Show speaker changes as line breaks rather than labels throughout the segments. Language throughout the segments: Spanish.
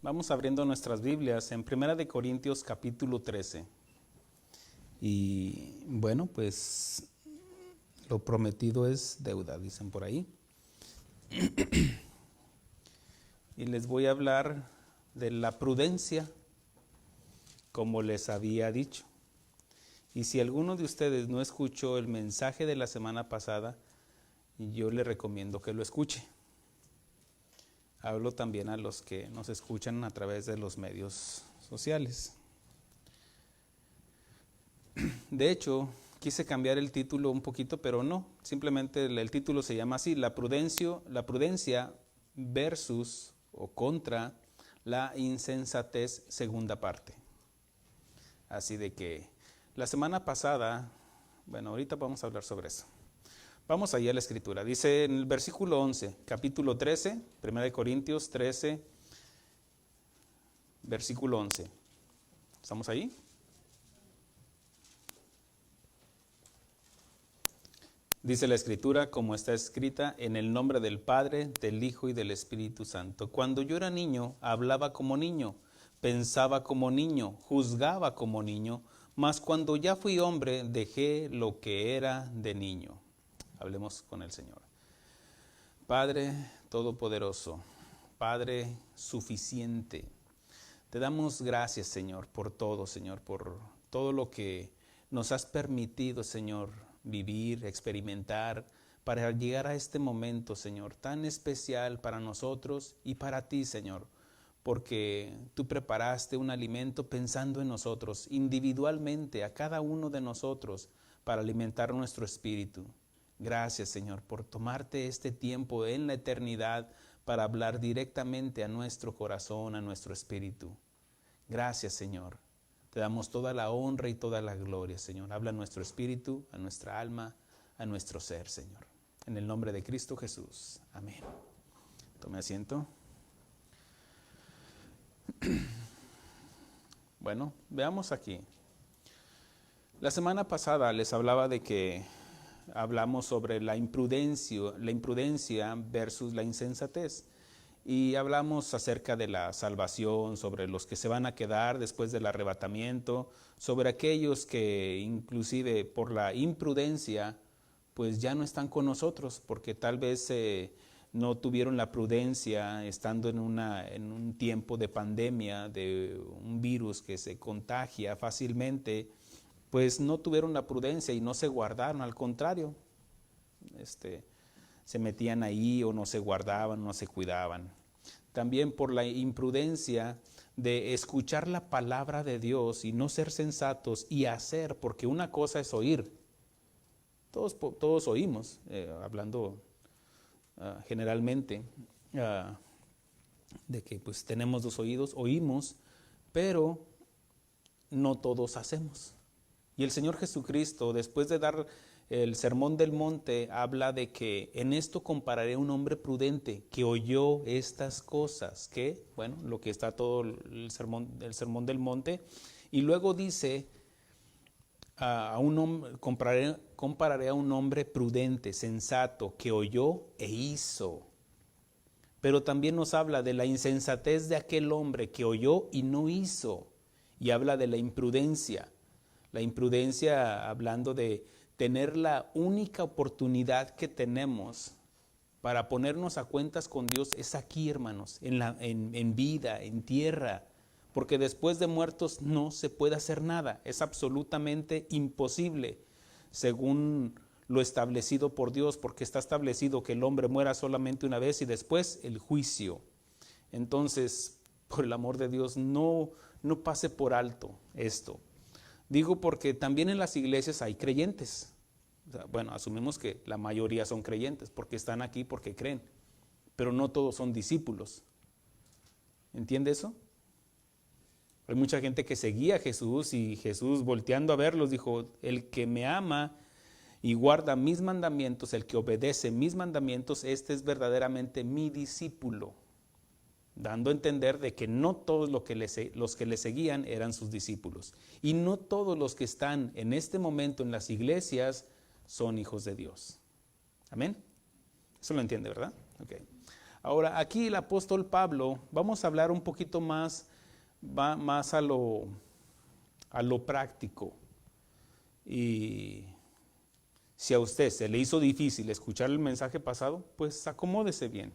Vamos abriendo nuestras Biblias en Primera de Corintios capítulo 13. Y bueno, pues lo prometido es deuda, dicen por ahí. Y les voy a hablar de la prudencia, como les había dicho. Y si alguno de ustedes no escuchó el mensaje de la semana pasada, yo le recomiendo que lo escuche. Hablo también a los que nos escuchan a través de los medios sociales. De hecho, quise cambiar el título un poquito, pero no. Simplemente el título se llama así: la prudencia versus o contra la insensatez, segunda parte. Así de que la semana pasada, bueno, ahorita vamos a hablar sobre eso. Vamos allá a la escritura. Dice en el versículo 11, capítulo 13, 1 Corintios 13, versículo 11. ¿Estamos ahí? Dice la escritura, como está escrita, en el nombre del Padre, del Hijo y del Espíritu Santo. Cuando yo era niño, hablaba como niño, pensaba como niño, juzgaba como niño, mas cuando ya fui hombre, dejé lo que era de niño. Hablemos con el Señor. Padre Todopoderoso, Padre suficiente, te damos gracias, Señor, por todo, Señor, por todo lo que nos has permitido, Señor, vivir, experimentar, para llegar a este momento, Señor, tan especial para nosotros y para ti, Señor, porque tú preparaste un alimento pensando en nosotros, individualmente, a cada uno de nosotros, para alimentar nuestro espíritu. Gracias, Señor, por tomarte este tiempo en la eternidad para hablar directamente a nuestro corazón, a nuestro espíritu. Gracias, Señor. Te damos toda la honra y toda la gloria, Señor. Habla a nuestro espíritu, a nuestra alma, a nuestro ser, Señor. En el nombre de Cristo Jesús. Amén. Tome asiento. Bueno, veamos aquí. La semana pasada les hablaba de que hablamos sobre la imprudencia versus la insensatez. Y hablamos acerca de la salvación, sobre los que se van a quedar después del arrebatamiento, sobre aquellos que inclusive por la imprudencia pues ya no están con nosotros, porque tal vez no tuvieron la prudencia estando en un tiempo de pandemia, de un virus que se contagia fácilmente, pues no tuvieron la prudencia y no se guardaron, al contrario, se metían ahí o no se guardaban, no se cuidaban. También por la imprudencia de escuchar la palabra de Dios y no ser sensatos y hacer, porque una cosa es oír. Todos oímos, hablando generalmente, de que pues tenemos dos oídos, oímos, pero no todos hacemos. Y el Señor Jesucristo, después de dar el sermón del monte, habla de que en esto compararé a un hombre prudente que oyó estas cosas, que, bueno, lo que está todo el sermón del monte, y luego dice, compararé a un hombre prudente, sensato, que oyó e hizo. Pero también nos habla de la insensatez de aquel hombre que oyó y no hizo, y habla de la imprudencia. La imprudencia hablando de tener la única oportunidad que tenemos para ponernos a cuentas con Dios es aquí, hermanos, en vida, en tierra, porque después de muertos no se puede hacer nada, es absolutamente imposible, según lo establecido por Dios, porque está establecido que el hombre muera solamente una vez y después el juicio. Entonces, por el amor de Dios, no pase por alto esto. Digo porque también en las iglesias hay creyentes. O sea, bueno, asumimos que la mayoría son creyentes porque están aquí porque creen, pero no todos son discípulos. ¿Entiende eso? Hay mucha gente que seguía a Jesús y Jesús, volteando a verlos, dijo: el que me ama y guarda mis mandamientos, el que obedece mis mandamientos, este es verdaderamente mi discípulo. Dando a entender de que no todos los que le seguían eran sus discípulos. Y no todos los que están en este momento en las iglesias son hijos de Dios. ¿Amén? Eso lo entiende, ¿verdad? Okay. Ahora, aquí el apóstol Pablo, vamos a hablar un poquito más, más a lo práctico. Y si a usted se le hizo difícil escuchar el mensaje pasado, pues acomódese bien.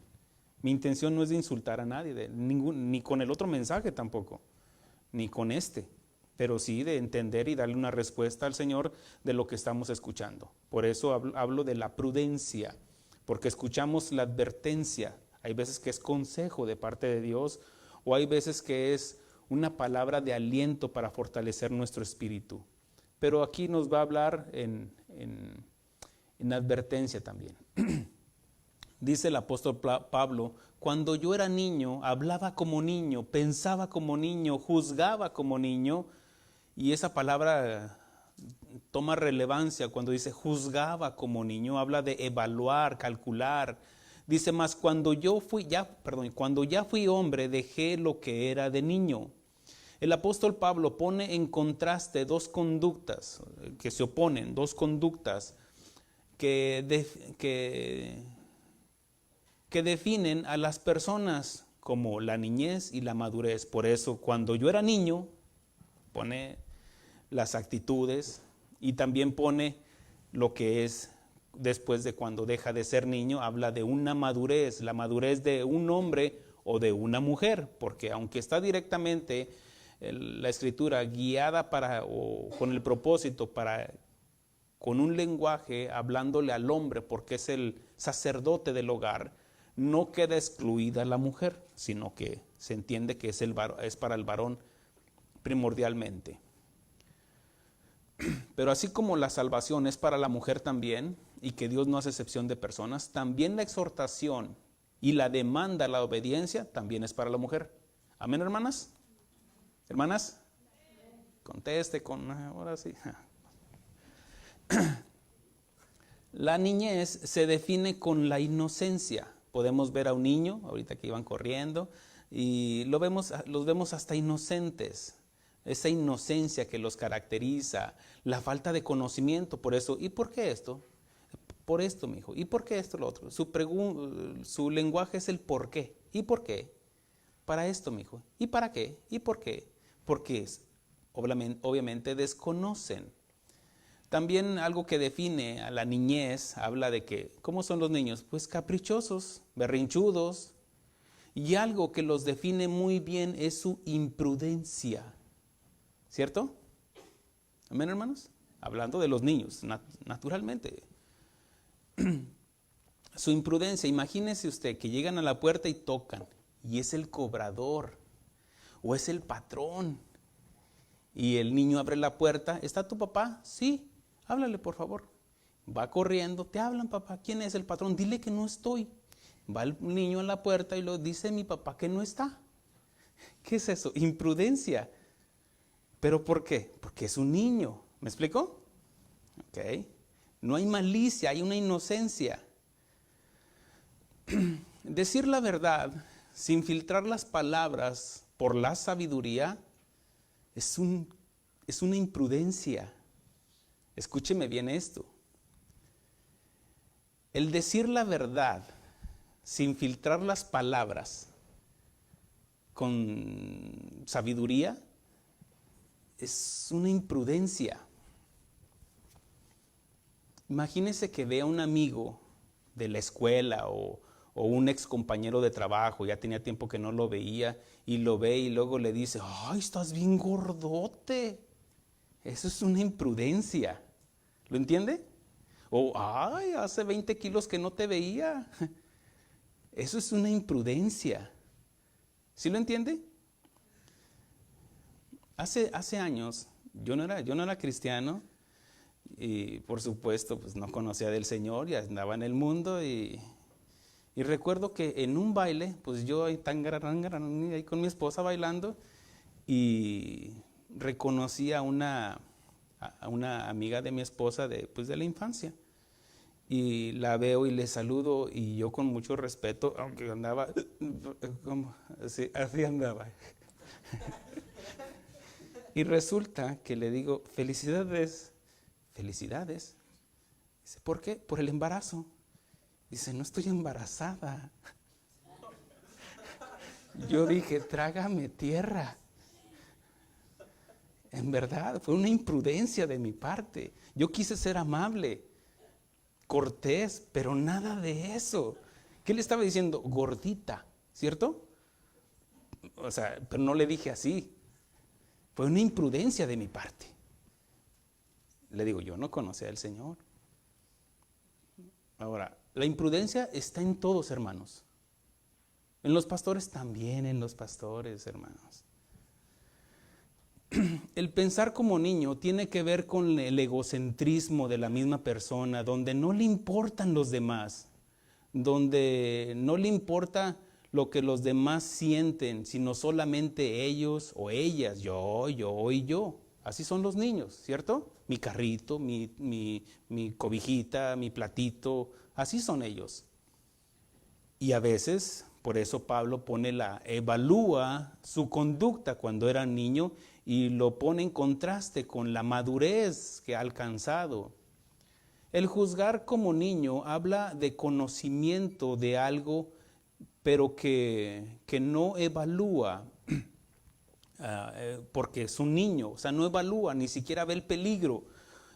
Mi intención no es de insultar a nadie, ni con el otro mensaje tampoco, ni con este, pero sí de entender y darle una respuesta al Señor de lo que estamos escuchando. Por eso hablo de la prudencia, porque escuchamos la advertencia. Hay veces que es consejo de parte de Dios, o hay veces que es una palabra de aliento para fortalecer nuestro espíritu. Pero aquí nos va a hablar en advertencia también. Dice el apóstol Pablo, cuando yo era niño, hablaba como niño, pensaba como niño, juzgaba como niño, y esa palabra toma relevancia cuando dice juzgaba como niño, habla de evaluar, calcular. Dice más, cuando ya fui hombre, dejé lo que era de niño. El apóstol Pablo pone en contraste dos conductas que se oponen, dos conductas que definen a las personas como la niñez y la madurez. Por eso, cuando yo era niño, pone las actitudes y también pone lo que es después de cuando deja de ser niño, habla de una madurez, la madurez de un hombre o de una mujer, porque aunque está directamente la escritura guiada o con el propósito con un lenguaje hablándole al hombre, porque es el sacerdote del hogar, no queda excluida la mujer, sino que se entiende que es para el varón primordialmente. Pero así como la salvación es para la mujer también, y que Dios no hace excepción de personas, también la exhortación y la demanda, la obediencia, también es para la mujer. ¿Amén, hermanas? ¿Hermanas? Conteste ahora sí. La niñez se define con la inocencia. Podemos ver a un niño, ahorita que iban corriendo, y los vemos hasta inocentes. Esa inocencia que los caracteriza, la falta de conocimiento, por eso, ¿y por qué esto? Por esto, mijo, ¿y por qué esto, lo otro? Su lenguaje es el por qué, ¿y por qué? Para esto, mijo, ¿y para qué? ¿Y por qué? Porque obviamente desconocen. También algo que define a la niñez, habla de que, ¿cómo son los niños? Pues caprichosos, berrinchudos, y algo que los define muy bien es su imprudencia, ¿cierto? ¿Amén, hermanos? Hablando de los niños, naturalmente. Su imprudencia, imagínese usted que llegan a la puerta y tocan, y es el cobrador, o es el patrón, y el niño abre la puerta, ¿está tu papá? Sí. Háblale, por favor. Va corriendo, te hablan, papá. ¿Quién es el patrón? Dile que no estoy. Va el niño a la puerta y lo dice mi papá que no está. ¿Qué es eso? Imprudencia. ¿Pero por qué? Porque es un niño. ¿Me explico? Ok. No hay malicia, hay una inocencia. Decir la verdad sin filtrar las palabras por la sabiduría es una imprudencia. Escúcheme bien esto. El decir la verdad sin filtrar las palabras con sabiduría es una imprudencia. Imagínese que vea a un amigo de la escuela o un ex compañero de trabajo, ya tenía tiempo que no lo veía, y lo ve y luego le dice, ¡ay, estás bien gordote! Eso es una imprudencia. ¿Lo entiende? O, ¡ay, hace 20 kilos que no te veía! Eso es una imprudencia. ¿Sí lo entiende? Hace años, yo no era cristiano, y por supuesto pues no conocía del Señor, ya andaba en el mundo, y recuerdo que en un baile, pues yo ahí con mi esposa bailando, y reconocí a una amiga de mi esposa de la infancia, y la veo y le saludo, y yo con mucho respeto, aunque andaba así andaba. Y resulta que le digo, felicidades. Dice, ¿por qué? Por el embarazo. Dice, no estoy embarazada. Yo dije, trágame tierra. En verdad, fue una imprudencia de mi parte. Yo quise ser amable, cortés, pero nada de eso. ¿Qué le estaba diciendo? Gordita, ¿cierto? O sea, pero no le dije así. Fue una imprudencia de mi parte. Le digo, yo no conocía al Señor. Ahora, la imprudencia está en todos, hermanos. En los pastores también, en los pastores, hermanos. El pensar como niño tiene que ver con el egocentrismo de la misma persona, donde no le importan los demás, donde no le importa lo que los demás sienten, sino solamente ellos o ellas, yo y yo. Así son los niños, ¿cierto? Mi carrito, mi cobijita, mi platito, así son ellos. Y a veces, por eso Pablo evalúa su conducta cuando era niño y lo pone en contraste con la madurez que ha alcanzado. El juzgar como niño habla de conocimiento de algo, pero que no evalúa, porque es un niño, o sea, no evalúa, ni siquiera ve el peligro.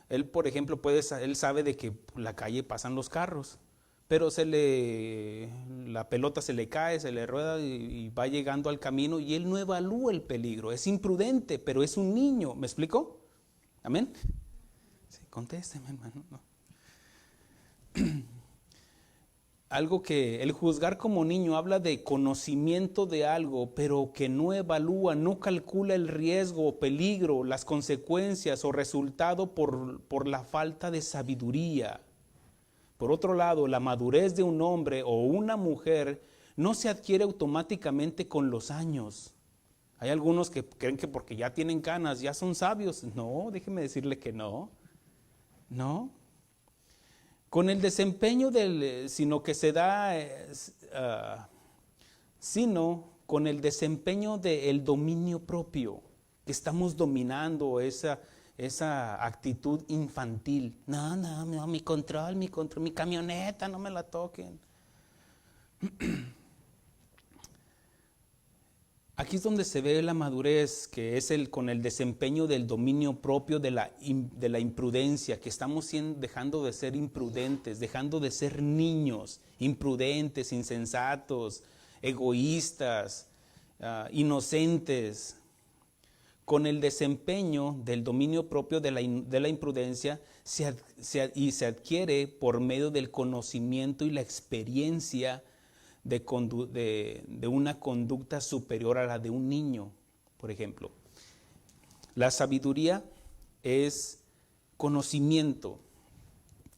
Él, por ejemplo, él sabe de que por la calle pasan los carros, pero la pelota se le cae, se le rueda y va llegando al camino y él no evalúa el peligro. Es imprudente, pero es un niño. ¿Me explico? ¿Amén? Sí, contésteme, hermano. No. Algo que el juzgar como niño habla de conocimiento de algo, pero que no evalúa, no calcula el riesgo o peligro, las consecuencias o resultado por la falta de sabiduría. Por otro lado, la madurez de un hombre o una mujer no se adquiere automáticamente con los años. Hay algunos que creen que porque ya tienen canas ya son sabios. No, déjeme decirle que no. No. Con el desempeño sino con el desempeño del dominio propio, que estamos dominando esa actitud infantil. No, mi control, mi camioneta, no me la toquen. Aquí es donde se ve la madurez, que es con el desempeño del dominio propio de la imprudencia, que estamos dejando de ser imprudentes, dejando de ser niños, imprudentes, insensatos, egoístas, inocentes. Con el desempeño del dominio propio de la imprudencia se adquiere por medio del conocimiento y la experiencia de una conducta superior a la de un niño, por ejemplo. La sabiduría es conocimiento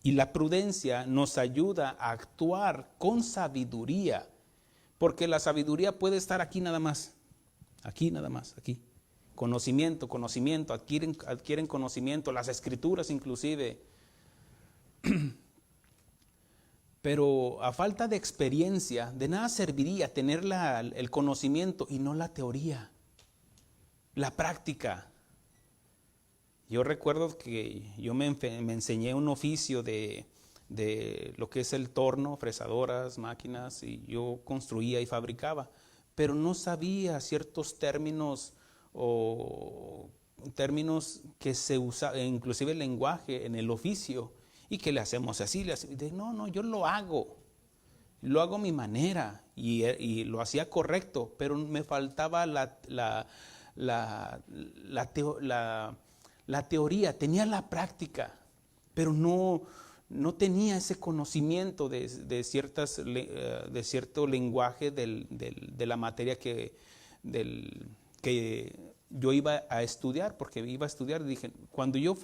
y la prudencia nos ayuda a actuar con sabiduría, porque la sabiduría puede estar aquí nada más, aquí. Conocimiento, adquieren conocimiento, las escrituras inclusive. Pero a falta de experiencia, de nada serviría tener el conocimiento y no la teoría, la práctica. Yo recuerdo que yo me enseñé un oficio de lo que es el torno, fresadoras, máquinas, y yo construía y fabricaba, pero no sabía ciertos términos o términos que se usa, inclusive el lenguaje en el oficio. ¿Y qué le hacemos así? No, yo lo hago a mi manera y lo hacía correcto, pero me faltaba la teoría, tenía la práctica, pero no tenía ese conocimiento de cierto lenguaje de la materia que yo iba a estudiar, porque iba a estudiar. Dije, cuando yo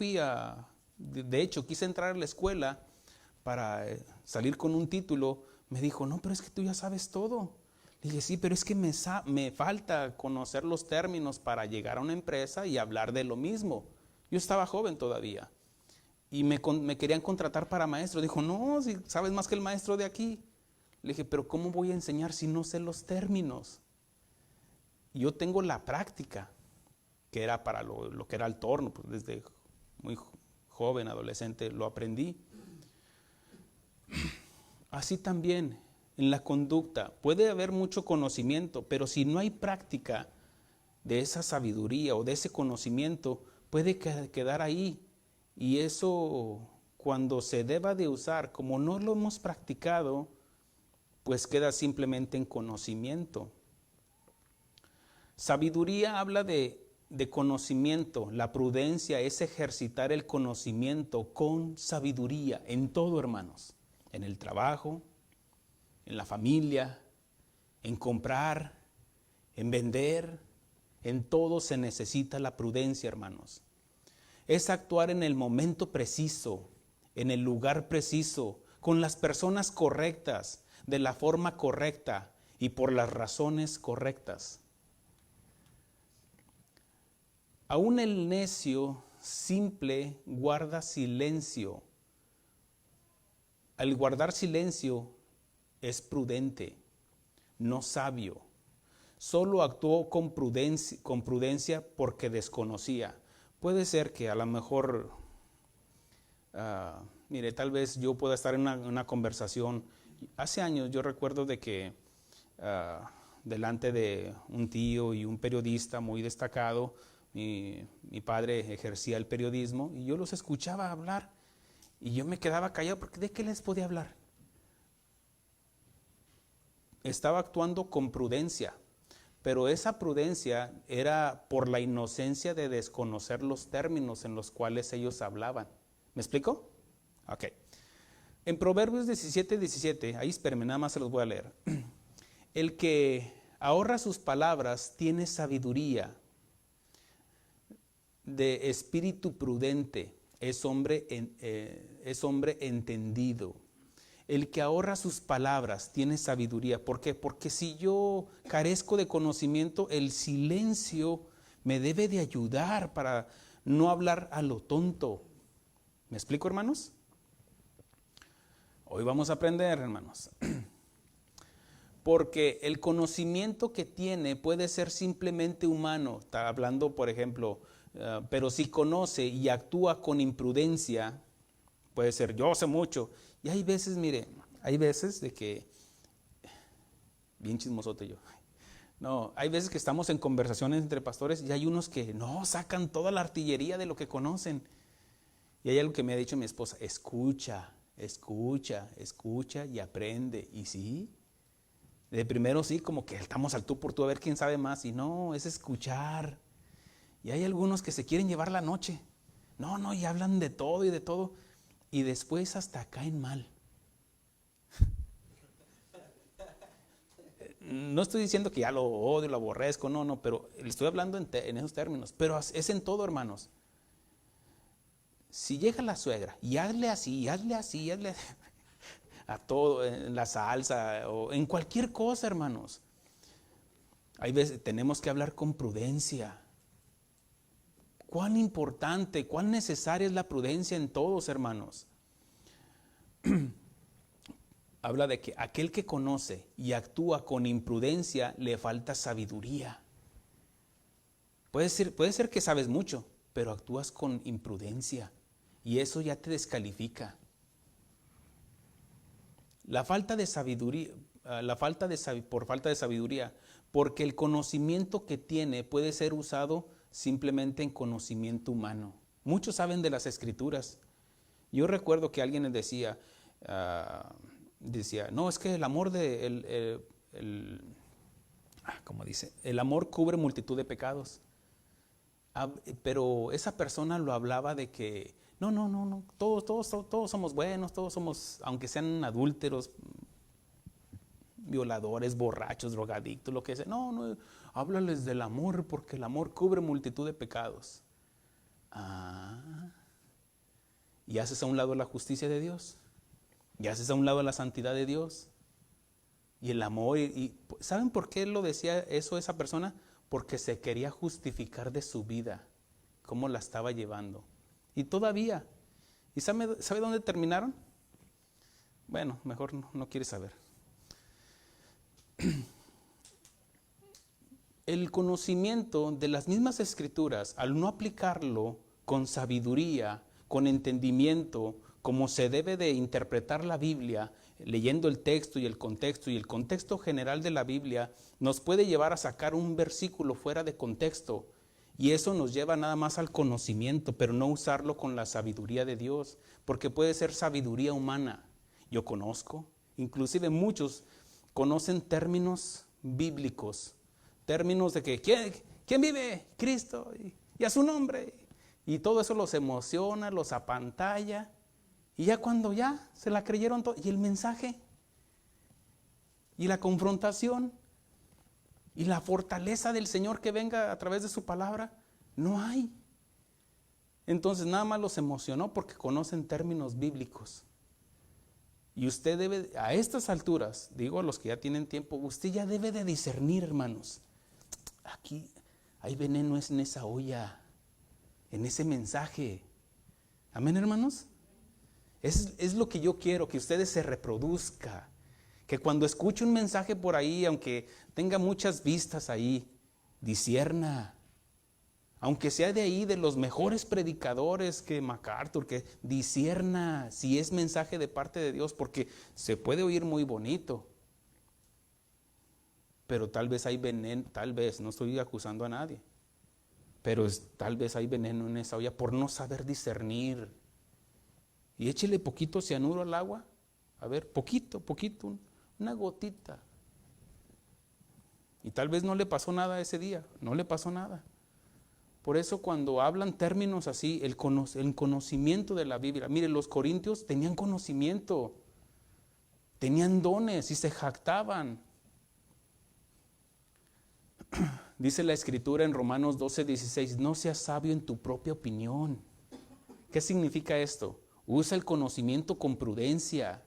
de hecho, quise entrar a la escuela para salir con un título, me dijo, no, pero es que tú ya sabes todo. Le dije, sí, pero es que me falta conocer los términos para llegar a una empresa y hablar de lo mismo. Yo estaba joven todavía y me querían contratar para maestro. Dijo, no, si sabes más que el maestro de aquí. Le dije, pero ¿cómo voy a enseñar si no sé los términos? Yo tengo la práctica, que era para lo que era el torno, pues desde muy joven, adolescente, lo aprendí. Así también en la conducta. Puede haber mucho conocimiento, pero si no hay práctica de esa sabiduría o de ese conocimiento, puede quedar ahí. Y eso, cuando se deba de usar, como no lo hemos practicado, pues queda simplemente en conocimiento. Sabiduría habla de conocimiento. La prudencia es ejercitar el conocimiento con sabiduría en todo, hermanos. En el trabajo, en la familia, en comprar, en vender, en todo se necesita la prudencia, hermanos. Es actuar en el momento preciso, en el lugar preciso, con las personas correctas, de la forma correcta y por las razones correctas. Aún el necio simple guarda silencio. Al guardar silencio es prudente, no sabio. Solo actuó con prudencia porque desconocía. Puede ser que a lo mejor, mire, tal vez yo pueda estar en una conversación. Hace años yo recuerdo de que delante de un tío y un periodista muy destacado, mi padre ejercía el periodismo y yo los escuchaba hablar y yo me quedaba callado porque ¿de qué les podía hablar? Estaba actuando con prudencia, pero esa prudencia era por la inocencia de desconocer los términos en los cuales ellos hablaban. ¿Me explico? Ok. En Proverbios 17:17, ahí espérenme, nada más se los voy a leer. El que ahorra sus palabras tiene sabiduría, de espíritu prudente, es hombre entendido. El que ahorra sus palabras tiene sabiduría. ¿Por qué? Porque si yo carezco de conocimiento, el silencio me debe de ayudar para no hablar a lo tonto. ¿Me explico, hermanos? Hoy vamos a aprender, hermanos. Porque el conocimiento que tiene puede ser simplemente humano. Está hablando, por ejemplo, pero si conoce y actúa con imprudencia, puede ser yo sé mucho. Y hay veces, mire, hay veces de que, bien chismosote yo. No, hay veces que estamos en conversaciones entre pastores y hay unos que no sacan toda la artillería de lo que conocen. Y hay algo que me ha dicho mi esposa: escucha y aprende. Y sí, de primero sí, como que estamos al tú por tú a ver quién sabe más. Y no, es escuchar. Y hay algunos que se quieren llevar la noche. No, y hablan de todo y de todo. Y después hasta caen mal. No estoy diciendo que ya lo odio, lo aborrezco, no, pero le estoy hablando en esos términos. Pero es en todo, hermanos. Si llega la suegra y hazle así a todo, en la salsa o en cualquier cosa, hermanos. Hay veces tenemos que hablar con prudencia. Cuán importante, cuán necesaria es la prudencia en todos, hermanos. Habla de que aquel que conoce y actúa con imprudencia le falta sabiduría. Puede ser que sabes mucho, pero actúas con imprudencia y eso ya te descalifica. La falta de sabiduría, por falta de sabiduría, porque el conocimiento que tiene puede ser usado simplemente en conocimiento humano. Muchos saben de las Escrituras. Yo recuerdo que alguien decía, no, es que el amor ¿cómo dice? El amor cubre multitud de pecados. Pero esa persona lo hablaba de que no, todos somos buenos, todos somos, aunque sean adúlteros, violadores, borrachos, drogadictos, lo que sea. No, háblales del amor, porque el amor cubre multitud de pecados. Y haces a un lado la justicia de Dios, y haces a un lado la santidad de Dios, y el amor. Y ¿saben por qué lo decía eso esa persona? Porque se quería justificar de su vida, cómo la estaba llevando. Y todavía. ¿Y sabe dónde terminaron? Bueno, mejor no quiere saber. El conocimiento de las mismas Escrituras, al no aplicarlo con sabiduría, con entendimiento, como se debe de interpretar la Biblia, leyendo el texto y el contexto general de la Biblia nos puede llevar a sacar un versículo fuera de contexto, y eso nos lleva nada más al conocimiento, pero no usarlo con la sabiduría de Dios, porque puede ser sabiduría humana. Yo conozco, inclusive muchos conocen términos bíblicos, términos de que ¿quién vive? Cristo, y a su nombre, y todo eso los emociona, los apantalla, y ya cuando ya se la creyeron todo, y el mensaje, y la confrontación, y la fortaleza del Señor que venga a través de su palabra, no hay. Entonces nada más los emocionó porque conocen términos bíblicos. Y usted debe, a estas alturas, digo a los que ya tienen tiempo, usted ya debe de discernir, hermanos. Aquí hay veneno en esa olla, en ese mensaje. Amén, hermanos. Es lo que yo quiero, que ustedes se reproduzca. Que cuando escuche un mensaje por ahí, aunque tenga muchas vistas ahí, discierna. Aunque sea de ahí, de los mejores predicadores que MacArthur, que discierna si es mensaje de parte de Dios, porque se puede oír muy bonito. Pero tal vez hay veneno, tal vez, no estoy acusando a nadie, pero tal vez hay veneno en esa olla por no saber discernir. Y échele poquito cianuro al agua, a ver, poquito, una gotita. Y tal vez no le pasó nada ese día, no le pasó nada. Por eso cuando hablan términos así, el conocimiento de la Biblia, mire, los corintios tenían conocimiento, tenían dones y se jactaban. Dice la Escritura en Romanos 12:16, no seas sabio en tu propia opinión. ¿Qué significa esto? Usa el conocimiento con prudencia.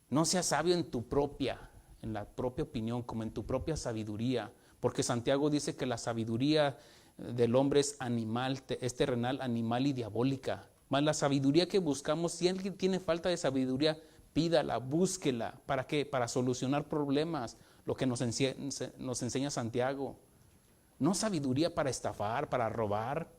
No seas sabio en la propia opinión, como en tu propia sabiduría. Porque Santiago dice que la sabiduría del hombre es animal, es terrenal, animal y diabólica. Mas la sabiduría que buscamos, si alguien tiene falta de sabiduría, pídala, búsquela. ¿Para qué? Para solucionar problemas, lo que nos enseña Santiago. No sabiduría para estafar, para robar.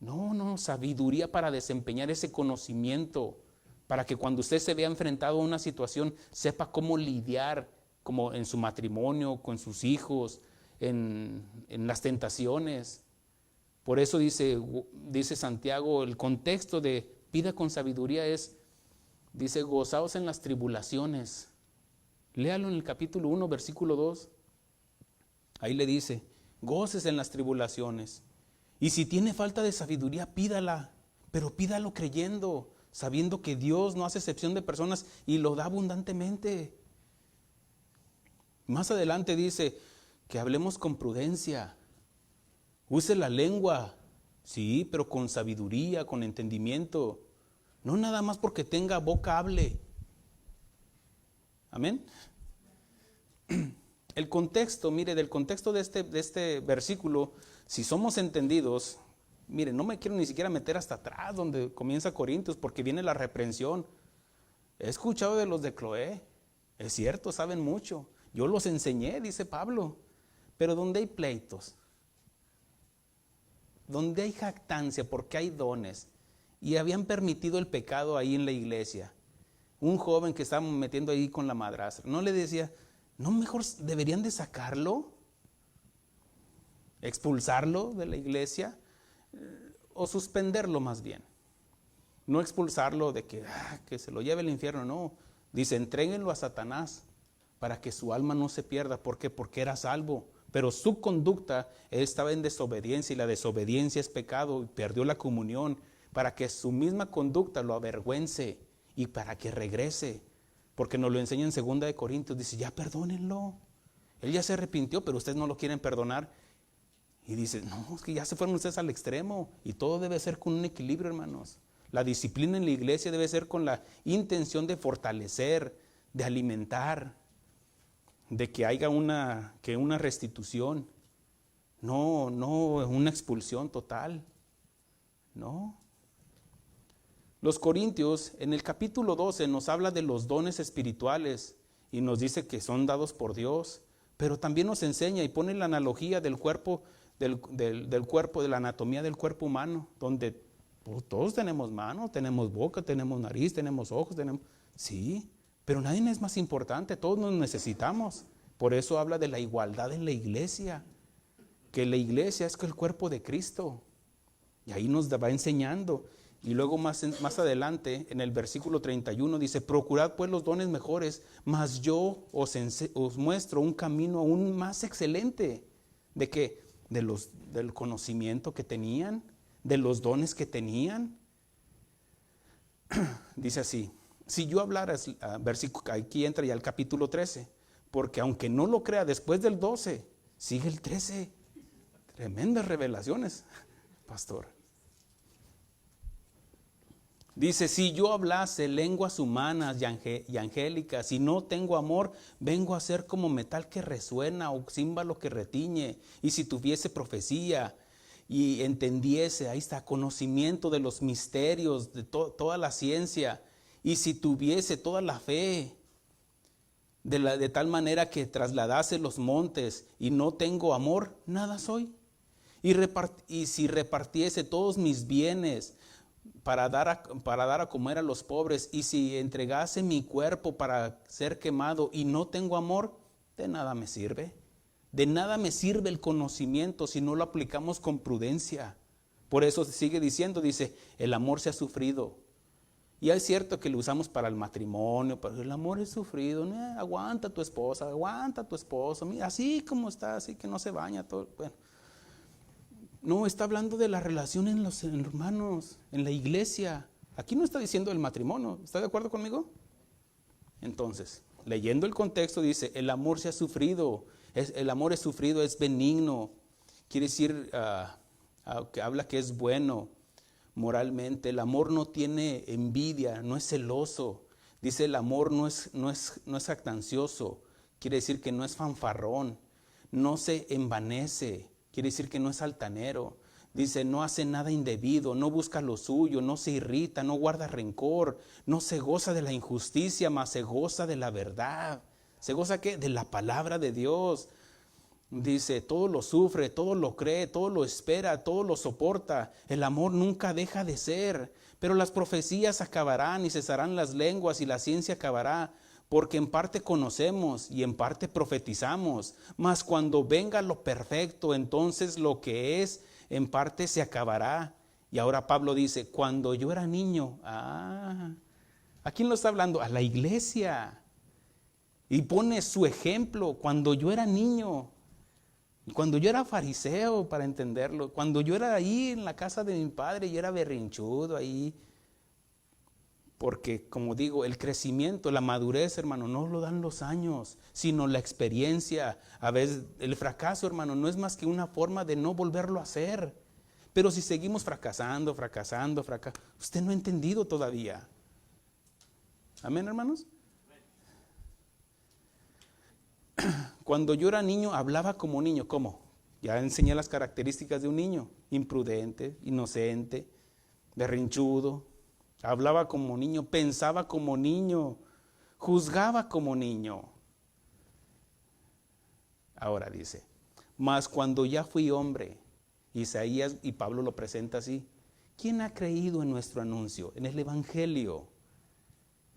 No, sabiduría para desempeñar ese conocimiento, para que cuando usted se vea enfrentado a una situación, sepa cómo lidiar, como en su matrimonio, con sus hijos, en las tentaciones. Por eso dice Santiago, el contexto de pida con sabiduría dice, gozaos en las tribulaciones. Léalo en el capítulo 1, versículo 2. Ahí le dice, goces en las tribulaciones. Y si tiene falta de sabiduría, pídala, pero pídalo creyendo, sabiendo que Dios no hace excepción de personas y lo da abundantemente. Más adelante dice que hablemos con prudencia, use la lengua, sí, pero con sabiduría, con entendimiento, no nada más porque tenga boca hable. Amén. El contexto, mire, del contexto de este versículo, si somos entendidos, mire, no me quiero ni siquiera meter hasta atrás donde comienza Corintios, porque viene la reprensión. He escuchado de los de Cloé, es cierto, saben mucho, yo los enseñé, dice Pablo, pero donde hay pleitos, donde hay jactancia, porque hay dones, y habían permitido el pecado ahí en la iglesia, un joven que estaba metiendo ahí con la madrastra, no le decía, no, mejor deberían de sacarlo, expulsarlo de la iglesia, o suspenderlo más bien. No expulsarlo de que se lo lleve al infierno, no. Dice, entréguenlo a Satanás para que su alma no se pierda. ¿Por qué? Porque era salvo. Pero su conducta, él estaba en desobediencia y la desobediencia es pecado y perdió la comunión. Para que su misma conducta lo avergüence y para que regrese. Porque nos lo enseña en 2 Corintios. Dice, ya perdónenlo. Él ya se arrepintió, pero ustedes no lo quieren perdonar. Y dice, no, es que ya se fueron ustedes al extremo. Y todo debe ser con un equilibrio, hermanos. La disciplina en la iglesia debe ser con la intención de fortalecer, de alimentar, de que haya una restitución. No una expulsión total. No. Los Corintios, en el capítulo 12, nos habla de los dones espirituales y nos dice que son dados por Dios, pero también nos enseña y pone la analogía del cuerpo, del cuerpo, de la anatomía del cuerpo humano, donde todos tenemos manos, tenemos boca, tenemos nariz, tenemos ojos, sí, Pero nadie es más importante, todos nos necesitamos. Por eso habla de la igualdad en la iglesia, que la iglesia es el cuerpo de Cristo. Y ahí nos va enseñando. Y luego más adelante, en el versículo 31, dice, procurad pues los dones mejores, mas yo os muestro un camino aún más excelente. ¿De qué? Del conocimiento que tenían, de los dones que tenían. Dice así, si yo hablara, aquí entra ya el capítulo 13, porque aunque no lo crea, después del 12, sigue el 13. Tremendas revelaciones, pastor. Dice, si yo hablase lenguas humanas y angélicas y no tengo amor, vengo a ser como metal que resuena o címbalo que retiñe. Y si tuviese profecía y entendiese, ahí está, conocimiento de los misterios, de toda la ciencia, y si tuviese toda la fe, de tal manera que trasladase los montes y no tengo amor, nada soy. Y si repartiese todos mis bienes para dar a comer a los pobres, y si entregase mi cuerpo para ser quemado y no tengo amor, de nada me sirve. De nada me sirve el conocimiento si no lo aplicamos con prudencia. Por eso sigue diciendo, dice, el amor se ha sufrido. Y es cierto que lo usamos para el matrimonio, pero el amor es sufrido. Aguanta a tu esposa, aguanta a tu esposo, mira, así como está, así que no se baña todo. Bueno. No, está hablando de la relación en los hermanos, en la iglesia. Aquí no está diciendo el matrimonio. ¿Está de acuerdo conmigo? Entonces, leyendo el contexto dice, el amor se ha sufrido. El amor es sufrido, es benigno. Quiere decir que habla que es bueno moralmente. El amor no tiene envidia, no es celoso. Dice el amor no es jactancioso. Quiere decir que no es fanfarrón. No se envanece. Quiere decir que no es altanero. Dice, no hace nada indebido, no busca lo suyo, no se irrita, no guarda rencor, no se goza de la injusticia, mas se goza de la verdad. ¿Se goza qué? De la palabra de Dios. Dice, todo lo sufre, todo lo cree, todo lo espera, todo lo soporta. El amor nunca deja de ser. Pero las profecías acabarán y cesarán las lenguas y la ciencia acabará. Porque en parte conocemos y en parte profetizamos, mas cuando venga lo perfecto, entonces lo que es en parte se acabará. Y ahora Pablo dice, cuando yo era niño, ¿a quién lo está hablando? A la iglesia. Y pone su ejemplo, cuando yo era niño, cuando yo era fariseo, para entenderlo, cuando yo era ahí en la casa de mi padre, yo era berrinchudo ahí. Porque, como digo, el crecimiento, la madurez, hermano, no lo dan los años, sino la experiencia. A veces el fracaso, hermano, no es más que una forma de no volverlo a hacer. Pero si seguimos fracasando, usted no ha entendido todavía. ¿Amén, hermanos? Cuando yo era niño, hablaba como niño. ¿Cómo? Ya enseñé las características de un niño. Imprudente, inocente, berrinchudo. Hablaba como niño, pensaba como niño, juzgaba como niño. Ahora dice, mas cuando ya fui hombre, Isaías y Pablo lo presenta así, ¿quién ha creído en nuestro anuncio, en el evangelio?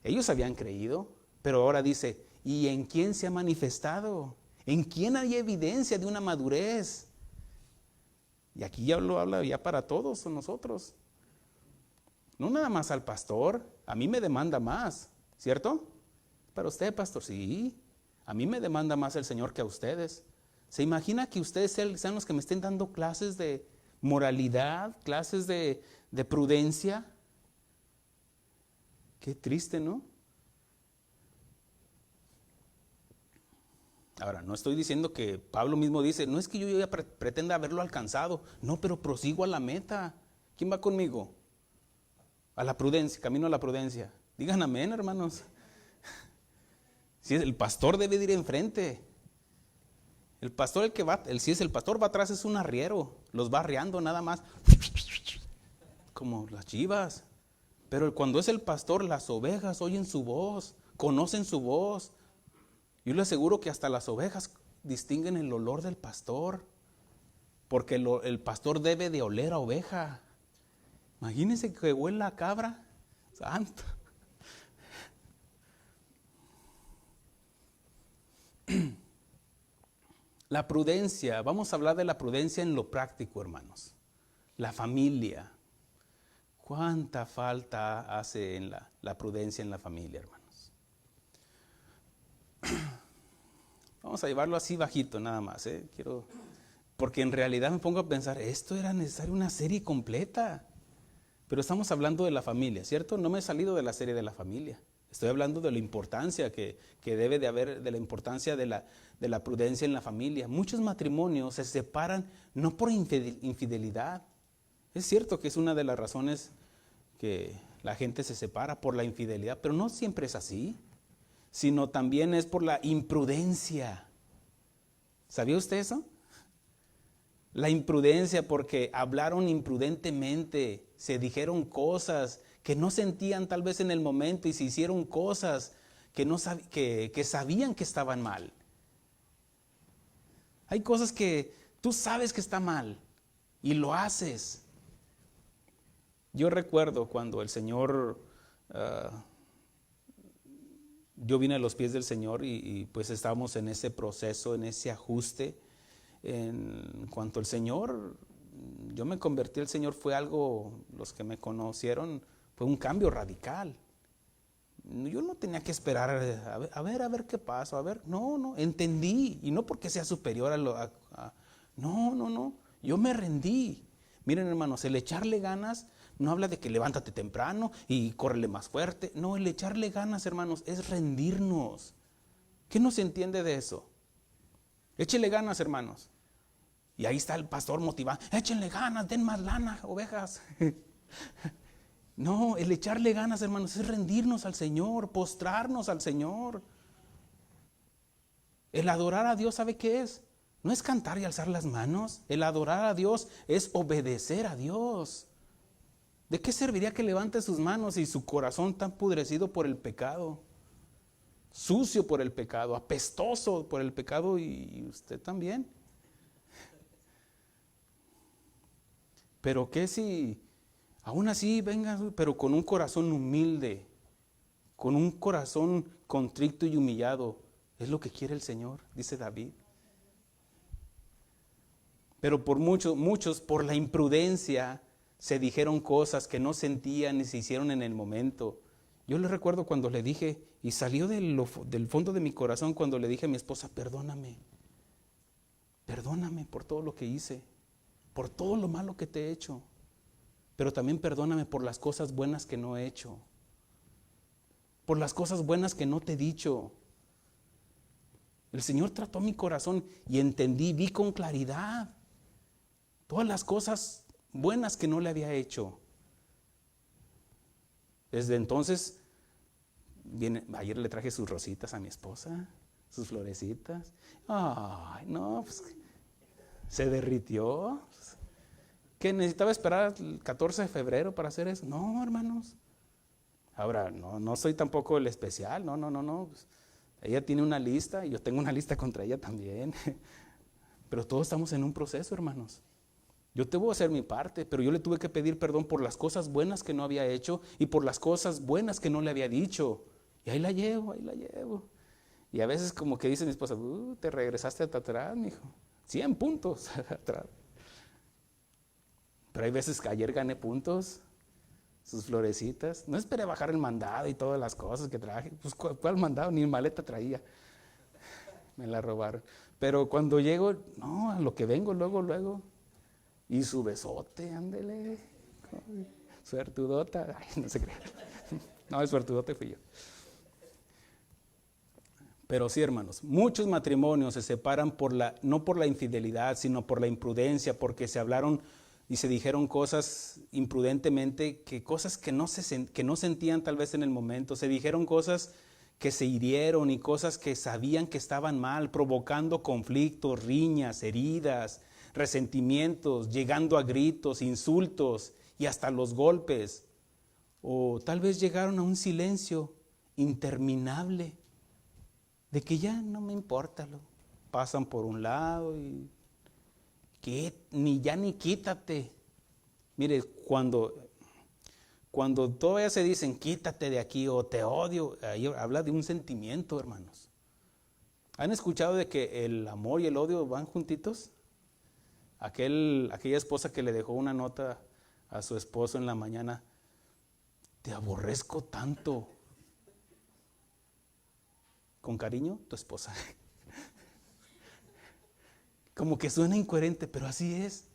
Ellos habían creído, pero ahora dice, ¿y en quién se ha manifestado? ¿En quién hay evidencia de una madurez? Y aquí ya lo habla ya para todos nosotros. No nada más al pastor, a mí me demanda más, ¿cierto? Para usted, pastor, sí, a mí me demanda más el Señor que a ustedes. ¿Se imagina que ustedes sean los que me estén dando clases de moralidad, clases de prudencia? Qué triste, ¿no? Ahora, no estoy diciendo que Pablo mismo dice, no es que yo ya pretenda haberlo alcanzado, no, pero prosigo a la meta. ¿Quién va conmigo? A la prudencia, camino a la prudencia. Digan amén, hermanos. Si el pastor debe de ir enfrente. El pastor, si es el pastor va atrás, es un arriero. Los va arriando nada más. Como las chivas. Pero cuando es el pastor, las ovejas oyen su voz, conocen su voz. Yo le aseguro que hasta las ovejas distinguen el olor del pastor. Porque el pastor debe de oler a oveja. Imagínense que huele a cabra. Santo. La prudencia, vamos a hablar de la prudencia en lo práctico, hermanos. La familia. ¿Cuánta falta hace en la prudencia en la familia, hermanos? Vamos a llevarlo así bajito nada más, porque en realidad me pongo a pensar, esto era necesario una serie completa. Pero estamos hablando de la familia, ¿cierto? No me he salido de la serie de la familia. Estoy hablando de la importancia que debe de haber, de la importancia de la prudencia en la familia. Muchos matrimonios se separan no por infidelidad. Es cierto que es una de las razones que la gente se separa, por la infidelidad, pero no siempre es así, sino también es por la imprudencia. ¿Sabía usted eso? La imprudencia, porque hablaron imprudentemente, se dijeron cosas que no sentían tal vez en el momento y se hicieron cosas que sabían que estaban mal. Hay cosas que tú sabes que está mal y lo haces. Yo recuerdo cuando el Señor, yo vine a los pies del Señor y pues estábamos en ese proceso, en ese ajuste. En cuanto al Señor, yo me convertí, el Señor fue algo, los que me conocieron, fue un cambio radical. Yo no tenía que esperar a ver qué pasa, no, entendí, y no porque sea superior no, yo me rendí. Miren, hermanos, el echarle ganas no habla de que levántate temprano y córrele más fuerte. No, el echarle ganas, hermanos, es rendirnos. ¿Qué no se entiende de eso? Échenle ganas, hermanos. Y ahí está el pastor motivando, échenle ganas, den más lana, ovejas. No, el echarle ganas, hermanos, es rendirnos al Señor, postrarnos al Señor. El adorar a Dios, ¿sabe qué es? No es cantar y alzar las manos. El adorar a Dios es obedecer a Dios. ¿De qué serviría que levante sus manos y su corazón tan pudrecido por el pecado? Sucio por el pecado, apestoso por el pecado, y usted también. Pero qué si aún así venga, pero con un corazón humilde, con un corazón contrito y humillado, es lo que quiere el Señor, dice David. Pero por muchos por la imprudencia se dijeron cosas que no sentían ni se hicieron en el momento. Yo le recuerdo cuando le dije, y salió del fondo de mi corazón cuando le dije a mi esposa, perdóname por todo lo que hice, por todo lo malo que te he hecho, pero también perdóname por las cosas buenas que no he hecho, por las cosas buenas que no te he dicho. El Señor trató mi corazón y entendí, vi con claridad todas las cosas buenas que no le había hecho. Desde entonces, ayer le traje sus rositas a mi esposa, sus florecitas. Ay, no, pues se derritió. ¿Qué necesitaba esperar el 14 de febrero para hacer eso? No, hermanos. Ahora, no soy tampoco el especial, no. Pues, ella tiene una lista y yo tengo una lista contra ella también. Pero todos estamos en un proceso, hermanos. Yo te voy a hacer mi parte, pero yo le tuve que pedir perdón por las cosas buenas que no había hecho y por las cosas buenas que no le había dicho. Y ahí la llevo. Y a veces como que dice mi esposa, te regresaste hasta atrás, mijo. 100 puntos atrás. Pero hay veces que ayer gané puntos, sus florecitas. No esperé bajar el mandado y todas las cosas que traje. Pues ¿cuál mandado? Ni maleta traía. Me la robaron. Pero cuando llego, no, a lo que vengo luego. Y su besote, ándele. Suertudota. Ay, no se crea. No, el suertudote fui yo. Pero sí, hermanos, muchos matrimonios se separan no por la infidelidad, sino por la imprudencia, porque se hablaron y se dijeron cosas imprudentemente, cosas que no sentían tal vez en el momento. Se dijeron cosas que se hirieron y cosas que sabían que estaban mal, provocando conflictos, riñas, heridas, resentimientos, llegando a gritos, insultos y hasta los golpes. O tal vez llegaron a un silencio interminable de que ya no me importa, pasan por un lado y que ni quítate. Mire, cuando todavía se dicen quítate de aquí o te odio, ahí habla de un sentimiento, hermanos. ¿Han escuchado de que el amor y el odio van juntitos? Aquella esposa que le dejó una nota a su esposo en la mañana: te aborrezco tanto. Con cariño, tu esposa. Como que suena incoherente, pero así es.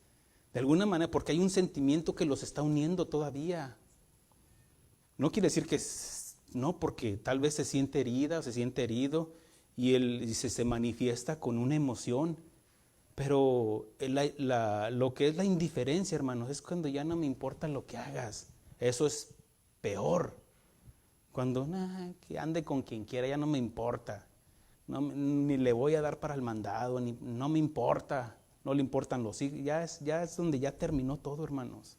De alguna manera, porque hay un sentimiento que los está uniendo todavía. No quiere decir que no, porque tal vez se siente herida o se siente herido y se manifiesta con una emoción. Pero lo que es la indiferencia, hermanos, es cuando ya no me importa lo que hagas. Eso es peor. Cuando que ande con quien quiera, ya no me importa. No, ni le voy a dar para el mandado, no me importa. No le importan los hijos. Ya es donde ya terminó todo, hermanos.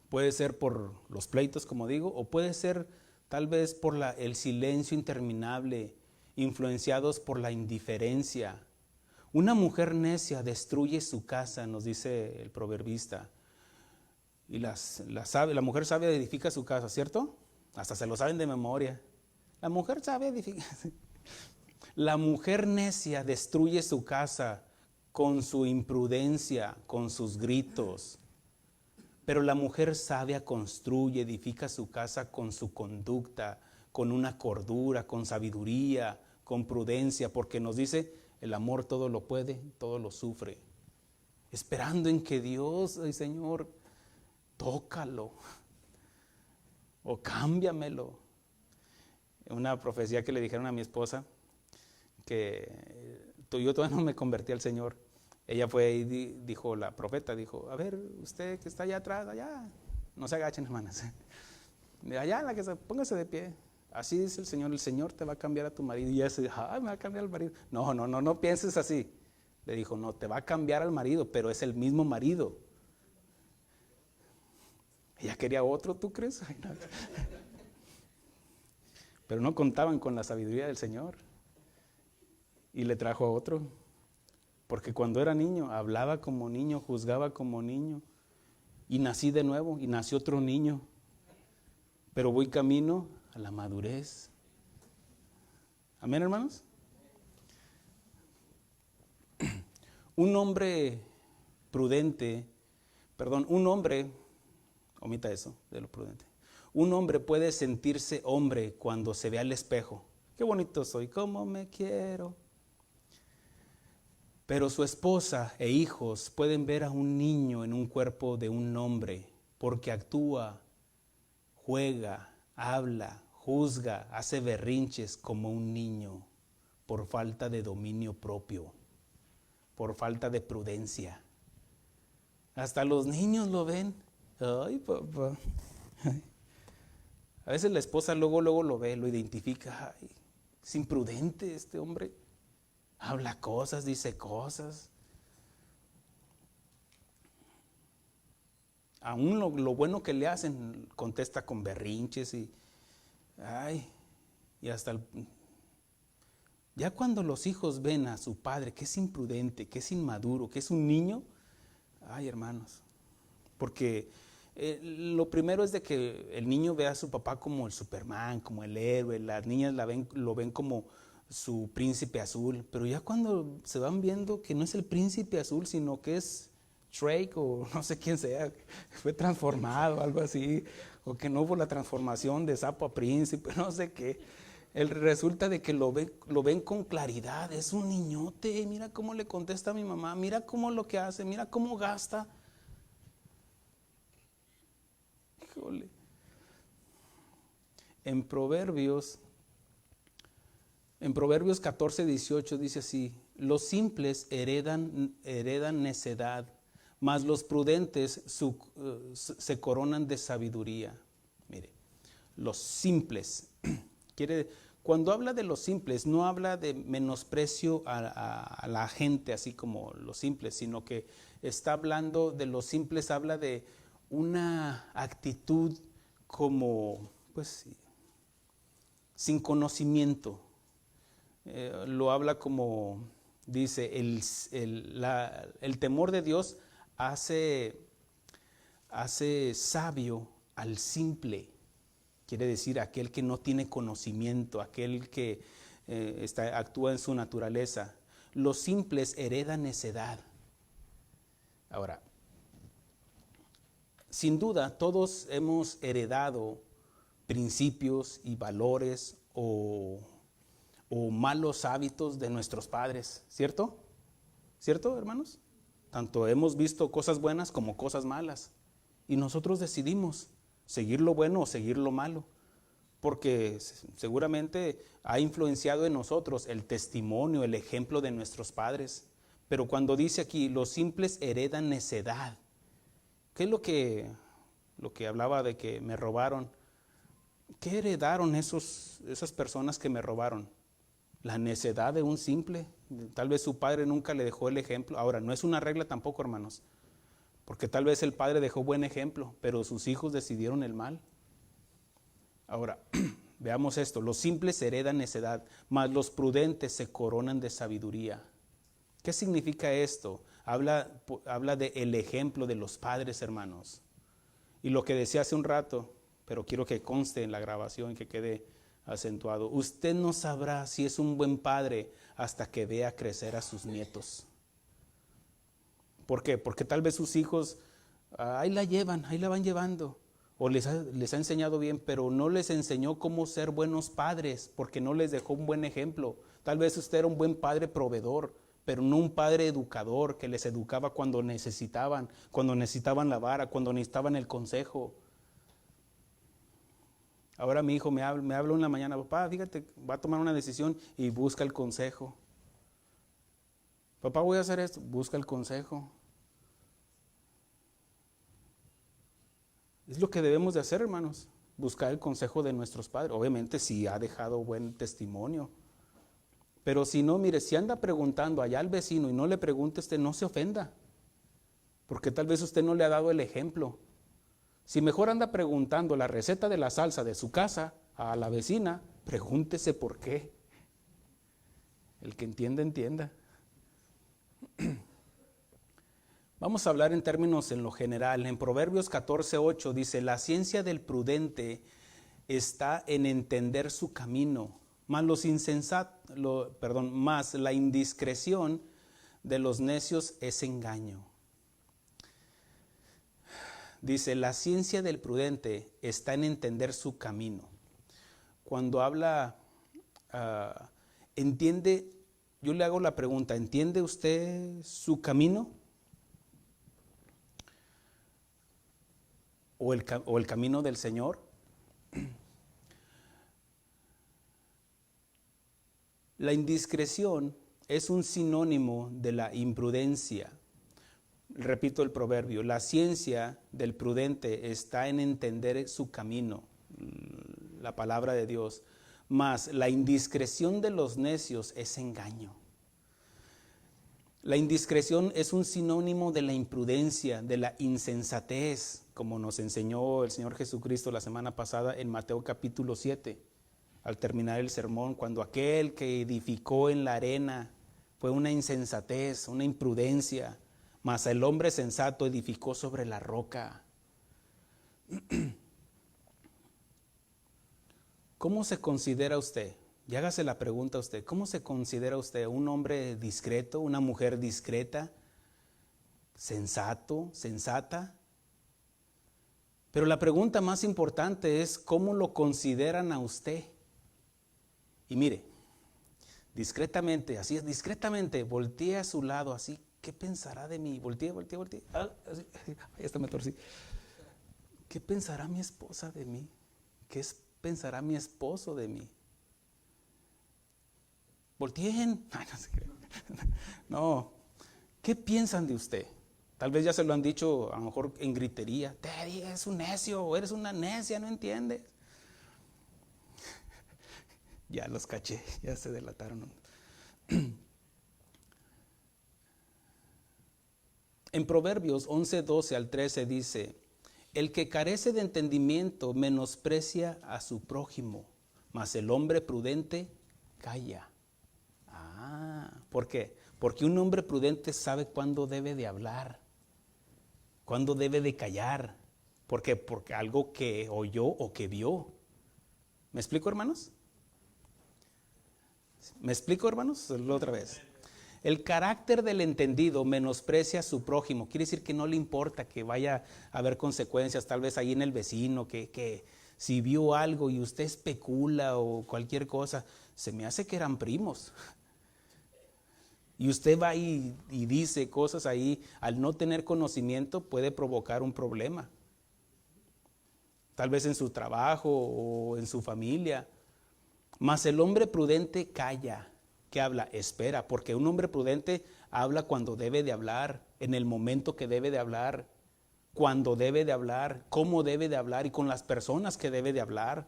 Puede ser por los pleitos, como digo, o puede ser tal vez por el silencio interminable, influenciados por la indiferencia. Una mujer necia destruye su casa, nos dice el proverbista. Y la mujer sabia edifica su casa, ¿cierto? Hasta se lo saben de memoria. La mujer sabia edifica. La mujer necia destruye su casa con su imprudencia, con sus gritos. Pero la mujer sabia construye, edifica su casa con su conducta, con una cordura, con sabiduría, con prudencia, porque nos dice: el amor todo lo puede, todo lo sufre. Esperando en que Dios, ay Señor, tócalo o cámbiamelo. Una profecía que le dijeron a mi esposa, que yo todavía no me convertí al Señor. Ella fue y dijo, la profeta dijo: a ver, usted que está allá atrás, allá, no se agachen, hermanas. De allá, póngase de pie. Así dice el Señor te va a cambiar a tu marido. Y ella se dijo: me va a cambiar al marido. No pienses así. Le dijo: no, te va a cambiar al marido, pero es el mismo marido. Ella quería otro, ¿tú crees? Ay, no. Pero no contaban con la sabiduría del Señor. Y le trajo a otro. Porque cuando era niño, hablaba como niño, juzgaba como niño. Y nací de nuevo, y nació otro niño. Pero voy camino a la madurez. Amén, hermanos. Un hombre omita eso de lo prudente. Un hombre puede sentirse hombre cuando se ve al espejo. Qué bonito soy, cómo me quiero. Pero su esposa e hijos pueden ver a un niño en un cuerpo de un hombre, porque actúa, juega, habla, juzga, hace berrinches como un niño, por falta de dominio propio, por falta de prudencia. Hasta los niños lo ven. Ay, papá. A veces la esposa luego lo ve, lo identifica. Ay, es imprudente este hombre. Habla cosas, dice cosas. Aún lo bueno que le hacen, contesta con berrinches y hasta ya cuando los hijos ven a su padre que es imprudente, que es inmaduro, que es un niño, ay, hermanos, porque lo primero es de que el niño ve a su papá como el Superman, como el héroe. Las niñas lo ven como su príncipe azul, pero ya cuando se van viendo que no es el príncipe azul, sino que es Shrek o no sé quién sea, fue transformado, algo así, o que no hubo la transformación de sapo a príncipe, no sé qué. Resulta de que lo ven con claridad. Es un niñote, mira cómo le contesta a mi mamá, mira cómo lo que hace, mira cómo gasta. Híjole. En Proverbios 14:18 dice así: los simples heredan necedad, mas los prudentes se coronan de sabiduría. Mire, los simples. Cuando habla de los simples, no habla de menosprecio a la gente, así como los simples, sino que está hablando de los simples, habla de una actitud como, pues, sin conocimiento. Lo habla como, dice, el temor de Dios hace sabio al simple. quiere decir aquel que no tiene conocimiento, aquel que actúa en su naturaleza. Los simples heredan necedad. Ahora, sin duda, todos hemos heredado principios y valores o malos hábitos de nuestros padres, ¿cierto? ¿Cierto, hermanos? Tanto hemos visto cosas buenas como cosas malas. Y nosotros decidimos seguir lo bueno o seguir lo malo, porque seguramente ha influenciado en nosotros el testimonio, el ejemplo de nuestros padres. Pero cuando dice aquí, los simples heredan necedad, ¿qué es lo que hablaba de que me robaron? ¿Qué heredaron esas personas que me robaron? La necedad de un simple. Tal vez su padre nunca le dejó el ejemplo. Ahora, no es una regla tampoco, hermanos, porque tal vez el padre dejó buen ejemplo, pero sus hijos decidieron el mal. Ahora, veamos esto. Los simples heredan necedad, mas los prudentes se coronan de sabiduría. ¿Qué significa esto? Habla de el ejemplo de los padres, hermanos. Y lo que decía hace un rato, pero quiero que conste en la grabación, que quede acentuado. Usted no sabrá si es un buen padre hasta que vea crecer a sus nietos. ¿Por qué? Porque tal vez sus hijos ahí la llevan, ahí la van llevando, o les ha enseñado bien, pero no les enseñó cómo ser buenos padres, porque no les dejó un buen ejemplo. Tal vez usted era un buen padre proveedor, pero no un padre educador que les educaba cuando necesitaban la vara, cuando necesitaban el consejo. Ahora mi hijo me habla una mañana, papá, fíjate, va a tomar una decisión y busca el consejo. Papá, voy a hacer esto, busca el consejo. Es lo que debemos de hacer, hermanos, buscar el consejo de nuestros padres. Obviamente si ha dejado buen testimonio. Pero si no, mire, si anda preguntando allá al vecino y no le pregunte, usted no se ofenda, porque tal vez usted no le ha dado el ejemplo. Si mejor anda preguntando la receta de la salsa de su casa a la vecina, pregúntese por qué. El que entienda, entienda. Vamos a hablar en términos en lo general. En Proverbios 14:8 dice, la ciencia del prudente está en entender su camino, mas la indiscreción de los necios es engaño. Dice, la ciencia del prudente está en entender su camino. Cuando habla, entiende, yo le hago la pregunta, ¿entiende usted su camino? ¿O el camino del Señor? La indiscreción es un sinónimo de la imprudencia. Repito el proverbio, la ciencia del prudente está en entender su camino, la palabra de Dios, mas la indiscreción de los necios es engaño. La indiscreción es un sinónimo de la imprudencia, de la insensatez, como nos enseñó el Señor Jesucristo la semana pasada en Mateo capítulo 7, al terminar el sermón, cuando aquel que edificó en la arena fue una insensatez, una imprudencia, mas el hombre sensato edificó sobre la roca. ¿Cómo se considera usted? Y hágase la pregunta a usted, ¿cómo se considera usted? ¿Un hombre discreto, una mujer discreta, sensato, sensata? Pero la pregunta más importante es, ¿cómo lo consideran a usted? Y mire, discretamente, así es, discretamente, voltee a su lado, así, ¿qué pensará de mí? Voltee. Esta me torcí. ¿Qué pensará mi esposa de mí? ¿Qué pensará mi esposo de mí? Volteen. No, ¿qué piensan de usted? Tal vez ya se lo han dicho, a lo mejor en gritería. Teddy, eres un necio, o eres una necia, no entiendes. Ya los caché, ya se delataron. En Proverbios 11:12 al 13 dice, el que carece de entendimiento menosprecia a su prójimo, mas el hombre prudente calla. ¿Por qué? Porque un hombre prudente sabe cuándo debe de hablar, cuándo debe de callar. ¿Por qué? Porque algo que oyó o que vio. ¿Me explico, hermanos? ¿Me explico, hermanos? Otra vez. El carácter del entendido menosprecia a su prójimo. Quiere decir que no le importa que vaya a haber consecuencias, tal vez ahí en el vecino, que si vio algo y usted especula o cualquier cosa, se me hace que eran primos. Y usted va y dice cosas ahí, al no tener conocimiento puede provocar un problema. Tal vez en su trabajo o en su familia. Mas el hombre prudente calla. ¿Qué habla? Espera, porque un hombre prudente habla cuando debe de hablar, en el momento que debe de hablar, cuando debe de hablar, cómo debe de hablar y con las personas que debe de hablar.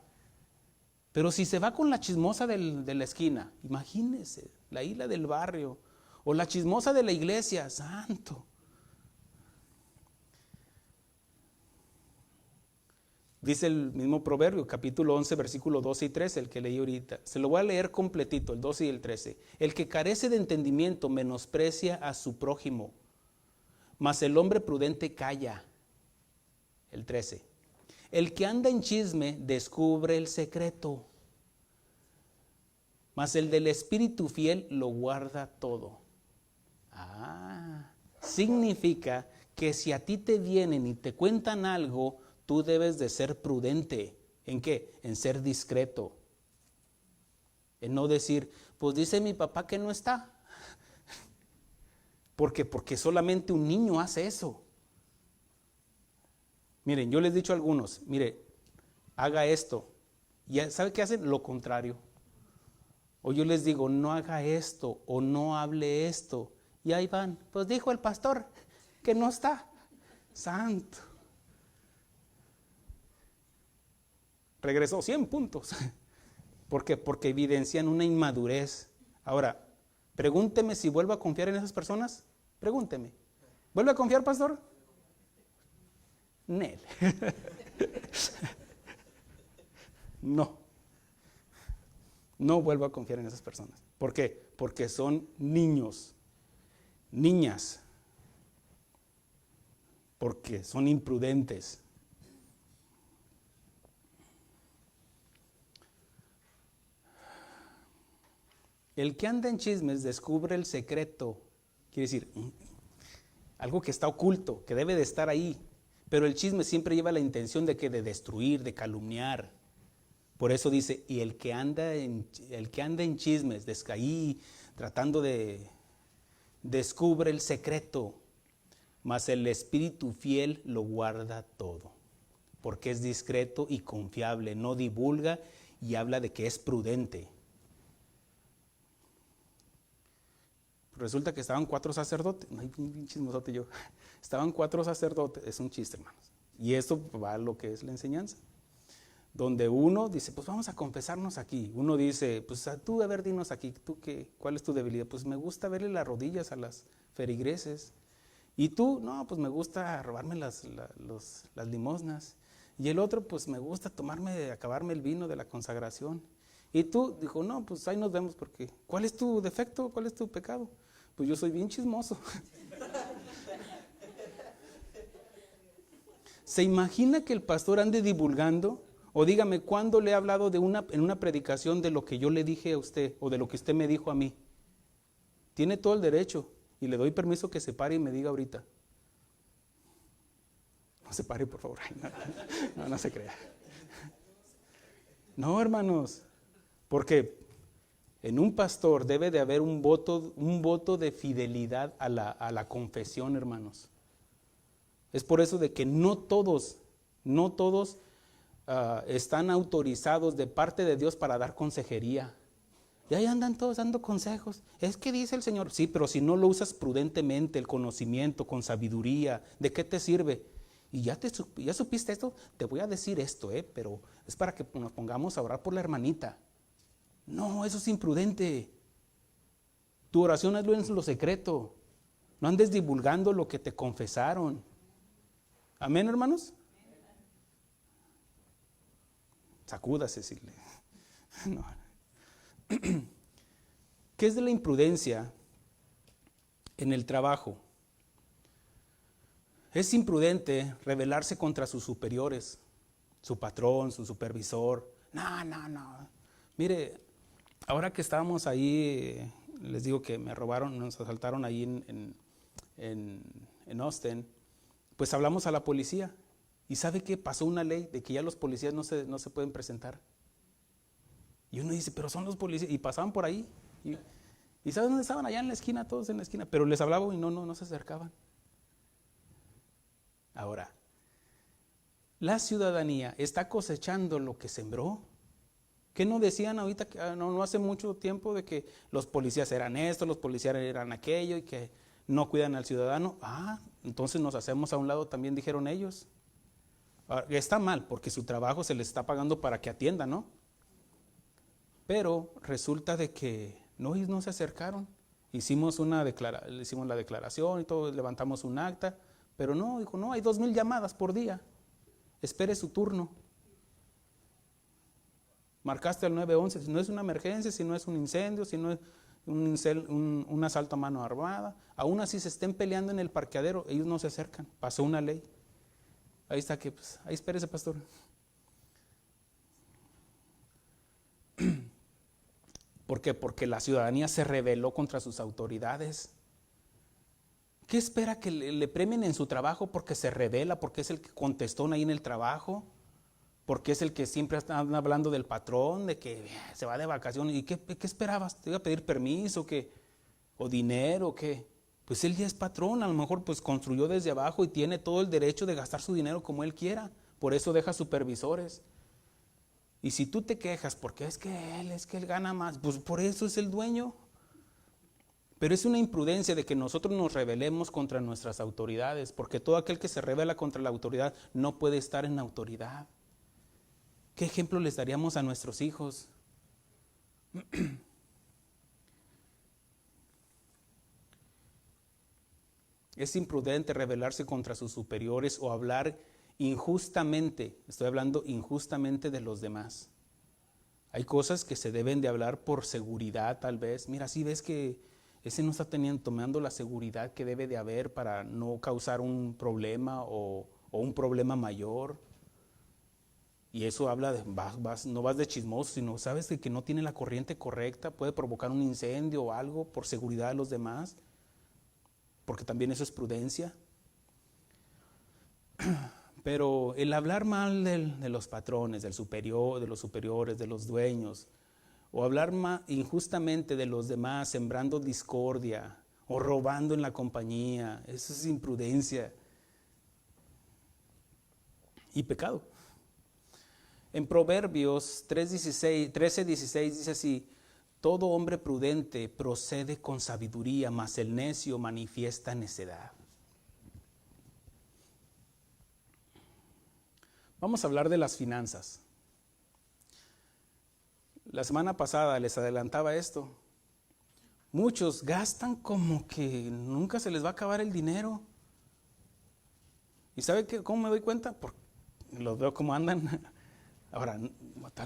Pero si se va con la chismosa de la esquina, imagínese, la isla del barrio, o la chismosa de la iglesia, santo. Dice el mismo proverbio, capítulo 11, versículo 12 y 13, el que leí ahorita. Se lo voy a leer completito, el 12 y el 13. El que carece de entendimiento menosprecia a su prójimo, mas el hombre prudente calla. El 13. El que anda en chisme descubre el secreto, mas el del espíritu fiel lo guarda todo. Significa que si a ti te vienen y te cuentan algo, tú debes de ser prudente. ¿En qué? En ser discreto. En no decir, pues dice mi papá que no está. ¿Por qué? Porque solamente un niño hace eso. Miren, yo les he dicho a algunos, mire, haga esto. ¿Y sabe qué hacen? Lo contrario. O yo les digo, no haga esto o no hable esto. Y ahí van, pues dijo el pastor que no está. Santo. Regresó 100 puntos. ¿Por qué? Porque evidencian una inmadurez. Ahora, pregúnteme si vuelvo a confiar en esas personas. Pregúnteme. ¿Vuelve a confiar, pastor? Nel. No. No vuelvo a confiar en esas personas. ¿Por qué? Porque son niños, niñas. Porque son imprudentes. El que anda en chismes descubre el secreto. Quiere decir, algo que está oculto, que debe de estar ahí. Pero el chisme siempre lleva la intención de destruir, de calumniar. Por eso dice, y el que anda en chismes, ahí tratando de descubre el secreto, mas el espíritu fiel lo guarda todo, porque es discreto y confiable, no divulga y habla de que es prudente. Resulta que estaban 4 sacerdotes, ay, bien chismosote yo, estaban 4 sacerdotes, es un chiste, hermanos, y esto va a lo que es la enseñanza. Donde uno dice, pues vamos a confesarnos aquí. Uno dice, pues tú, a ver, dinos aquí, ¿tú qué? ¿Cuál es tu debilidad? Pues me gusta verle las rodillas a las feligreses. Y tú, no, pues me gusta robarme las limosnas. Y el otro, pues me gusta acabarme el vino de la consagración. Y tú, dijo, no, pues ahí nos vemos porque, ¿cuál es tu defecto? ¿Cuál es tu pecado? Pues yo soy bien chismoso. ¿Se imagina que el pastor ande divulgando? O dígame, ¿cuándo le he hablado en una predicación de lo que yo le dije a usted o de lo que usted me dijo a mí? Tiene todo el derecho y le doy permiso que se pare y me diga ahorita. No se pare, por favor. No se crea. No, hermanos, porque en un pastor debe de haber un voto de fidelidad a la confesión, hermanos. Es por eso de que no todos están autorizados de parte de Dios para dar consejería. Y ahí andan todos dando consejos. Es que dice el Señor, sí, pero si no lo usas prudentemente, el conocimiento, con sabiduría, ¿de qué te sirve? Y ya supiste esto, te voy a decir esto, pero es para que nos pongamos a orar por la hermanita. No, eso es imprudente. Tu oración hazlo en lo secreto. No andes divulgando lo que te confesaron. Amén, hermanos. Sacúdase, decirle. No. ¿Qué es de la imprudencia en el trabajo? Es imprudente rebelarse contra sus superiores, su patrón, su supervisor, No, no, no. Mire, ahora que estábamos ahí, les digo que me robaron, nos asaltaron ahí en Austin, pues hablamos a la policía. ¿Y sabe qué? Pasó una ley de que ya los policías no se pueden presentar. Y uno dice, pero son los policías. Y pasaban por ahí. ¿Y saben dónde estaban? Allá en la esquina, todos en la esquina. Pero les hablaba y no se acercaban. Ahora, la ciudadanía está cosechando lo que sembró. ¿Qué no decían ahorita, no hace mucho tiempo, de que los policías eran esto, los policías eran aquello y que no cuidan al ciudadano? Entonces nos hacemos a un lado, también dijeron ellos. Ahora, está mal, porque su trabajo se les está pagando para que atiendan, ¿no? Pero resulta de que ellos no se acercaron. Hicimos la declaración y todo, levantamos un acta, pero dijo, no, hay 2,000 llamadas por día. Espere su turno. Marcaste al 911, si no es una emergencia, si no es un incendio, si no es un asalto a mano armada, aún así se estén peleando en el parqueadero, ellos no se acercan. Pasó una ley. Ahí está que, pues, ahí espérese, pastor. ¿Por qué? Porque la ciudadanía se rebeló contra sus autoridades. ¿Qué espera? ¿Que le premien en su trabajo porque se rebela, porque es el que contestó ahí en el trabajo? Porque es el que siempre está hablando del patrón, de que se va de vacaciones. ¿Y qué esperabas? ¿Te iba a pedir permiso o dinero? ¿Qué? Pues él ya es patrón, a lo mejor pues construyó desde abajo y tiene todo el derecho de gastar su dinero como él quiera. Por eso deja supervisores. Y si tú te quejas porque es que él gana más, pues por eso es el dueño. Pero es una imprudencia de que nosotros nos rebelemos contra nuestras autoridades, porque todo aquel que se rebela contra la autoridad no puede estar en la autoridad. ¿Qué ejemplo les daríamos a nuestros hijos? Es imprudente rebelarse contra sus superiores o hablar injustamente, estoy hablando injustamente de los demás. Hay cosas que se deben de hablar por seguridad, tal vez. Mira, si ves que ese no está tomando la seguridad que debe de haber para no causar un problema o un problema mayor. Y eso habla de, no vas de chismoso, sino sabes que no tiene la corriente correcta, puede provocar un incendio o algo por seguridad de los demás, porque también eso es prudencia. Pero el hablar mal de los patrones, de los superiores, de los dueños, o hablar injustamente de los demás, sembrando discordia o robando en la compañía, eso es imprudencia y pecado. En Proverbios 13:16 dice así: todo hombre prudente procede con sabiduría, mas el necio manifiesta necedad. Vamos a hablar de las finanzas. La semana pasada les adelantaba esto. Muchos gastan como que nunca se les va a acabar el dinero. ¿Y sabe cómo me doy cuenta? Porque los veo cómo andan. Ahora,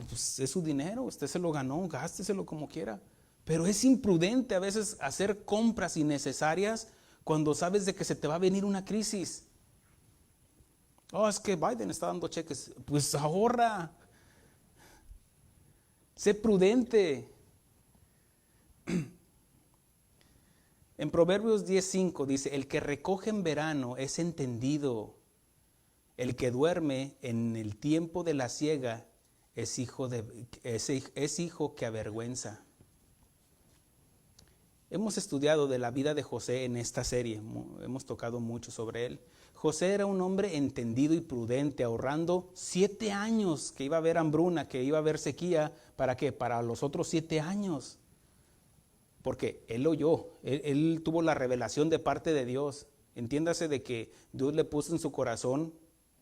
pues es su dinero, usted se lo ganó, gásteselo como quiera. Pero es imprudente a veces hacer compras innecesarias cuando sabes de que se te va a venir una crisis. Es que Biden está dando cheques. Pues ahorra. Sé prudente. En Proverbios 10:5 dice: el que recoge en verano es entendido. El que duerme en el tiempo de la siega es hijo que avergüenza. Hemos estudiado de la vida de José en esta serie, hemos tocado mucho sobre él. José era un hombre entendido y prudente, ahorrando 7 años que iba a haber hambruna, que iba a haber sequía. ¿Para qué? Para los otros 7 años. Porque él oyó, él tuvo la revelación de parte de Dios. Entiéndase de que Dios le puso en su corazón,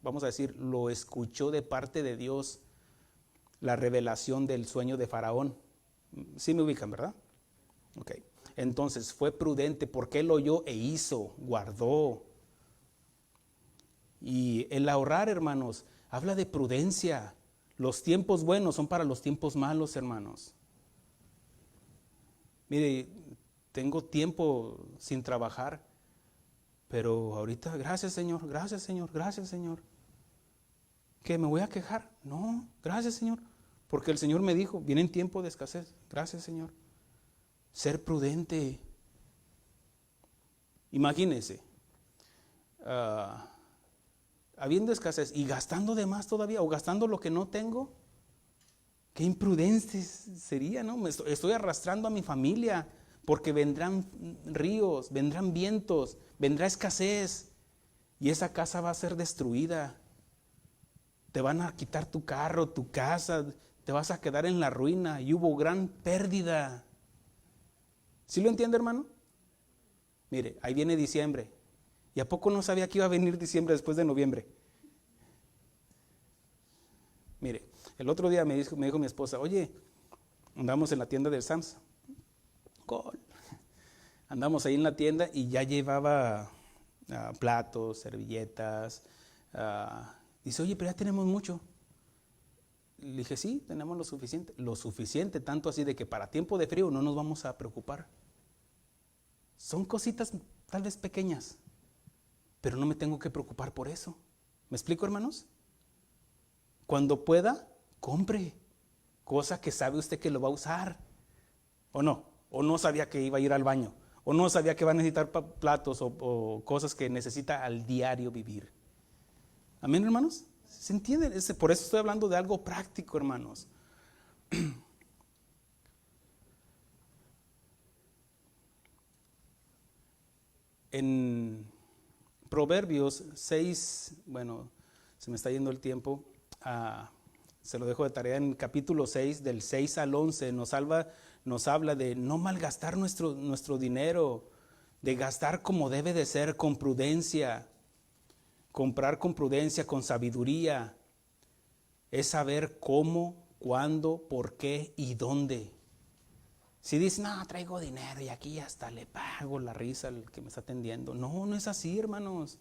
vamos a decir, lo escuchó de parte de Dios, la revelación del sueño de Faraón. ¿Sí me ubican, verdad? Ok. Entonces fue prudente porque él oyó e hizo, guardó. Y el ahorrar, hermanos, habla de prudencia. Los tiempos buenos son para los tiempos malos, hermanos. Mire, tengo tiempo sin trabajar, pero ahorita, gracias Señor, gracias Señor, gracias Señor. ¿Qué, me voy a quejar? No, gracias Señor. Porque el Señor me dijo, vienen tiempos de escasez. Gracias, Señor. Ser prudente. Imagínense, habiendo escasez y gastando de más todavía, o gastando lo que no tengo. Qué imprudente sería, ¿no? Estoy arrastrando a mi familia, porque vendrán ríos, vendrán vientos, vendrá escasez, y esa casa va a ser destruida. Te van a quitar tu carro, tu casa, te vas a quedar en la ruina, y hubo gran pérdida. ¿Sí lo entiende, hermano? Mire, ahí viene diciembre. ¿Y a poco no sabía que iba a venir diciembre después de noviembre? Mire, el otro día me dijo mi esposa, oye, andamos en la tienda del Sams. Andamos ahí en la tienda y ya llevaba platos, servilletas. Dice, oye, pero ya tenemos mucho. Le dije, sí, tenemos lo suficiente, tanto así de que para tiempo de frío no nos vamos a preocupar. Son cositas tal vez pequeñas, pero no me tengo que preocupar por eso. ¿Me explico, hermanos? Cuando pueda, compre cosa que sabe usted que lo va a usar, o no sabía que iba a ir al baño, o no sabía que va a necesitar platos o cosas que necesita al diario vivir. Amén, hermanos. ¿Se entiende? Por eso estoy hablando de algo práctico, hermanos. En Proverbios 6, bueno, se me está yendo el tiempo, se lo dejo de tarea, en capítulo 6, del 6 al 11, nos habla de no malgastar nuestro dinero, de gastar como debe de ser, con prudencia, comprar con prudencia, con sabiduría, es saber cómo, cuándo, por qué y dónde. Si dices, no, traigo dinero y aquí hasta le pago la risa al que me está atendiendo. No, no es así, hermanos.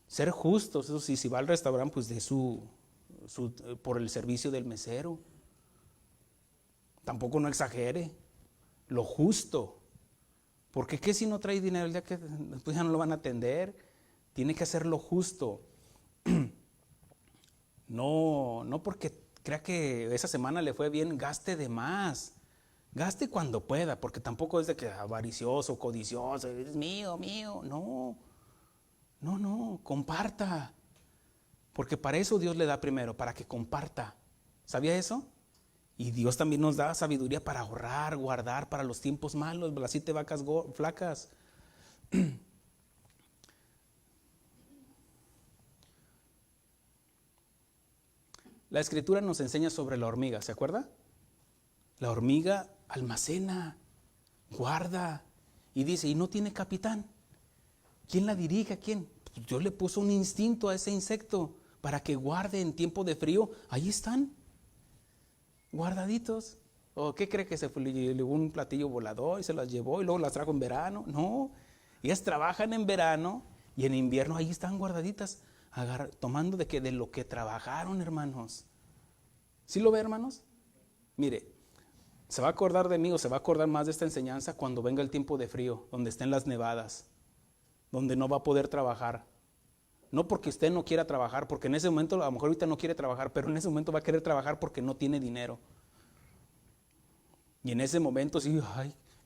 Ser justos, eso sí, si va al restaurante, pues de por el servicio del mesero. Tampoco no exagere. Lo justo. Porque ¿qué si no trae dinero el día que después ya no lo van a atender? Tiene que hacer lo justo. No porque crea que esa semana le fue bien, gaste de más. Gaste cuando pueda, porque tampoco es de que avaricioso, codicioso, es mío. No, comparta. Porque para eso Dios le da primero, para que comparta. ¿Sabía eso? Y Dios también nos da sabiduría para ahorrar, guardar para los tiempos malos, las 7 vacas flacas. La Escritura nos enseña sobre la hormiga, ¿se acuerda? La hormiga almacena, guarda, y dice, ¿y no tiene capitán? ¿Quién la dirige? ¿Quién? Pues Dios le puso un instinto a ese insecto para que guarde en tiempo de frío. Ahí están, guardaditos. ¿O qué cree que se llevó un platillo volador y se las llevó y luego las trajo en verano? No, ellas trabajan en verano y en invierno ahí están guardaditas, tomando de lo que trabajaron, hermanos. ¿Sí lo ve, hermanos? Mire, se va a acordar de mí o se va a acordar más de esta enseñanza cuando venga el tiempo de frío, donde estén las nevadas, donde no va a poder trabajar. No porque usted no quiera trabajar, porque en ese momento, a lo mejor ahorita no quiere trabajar, pero en ese momento va a querer trabajar porque no tiene dinero. Y en ese momento sí,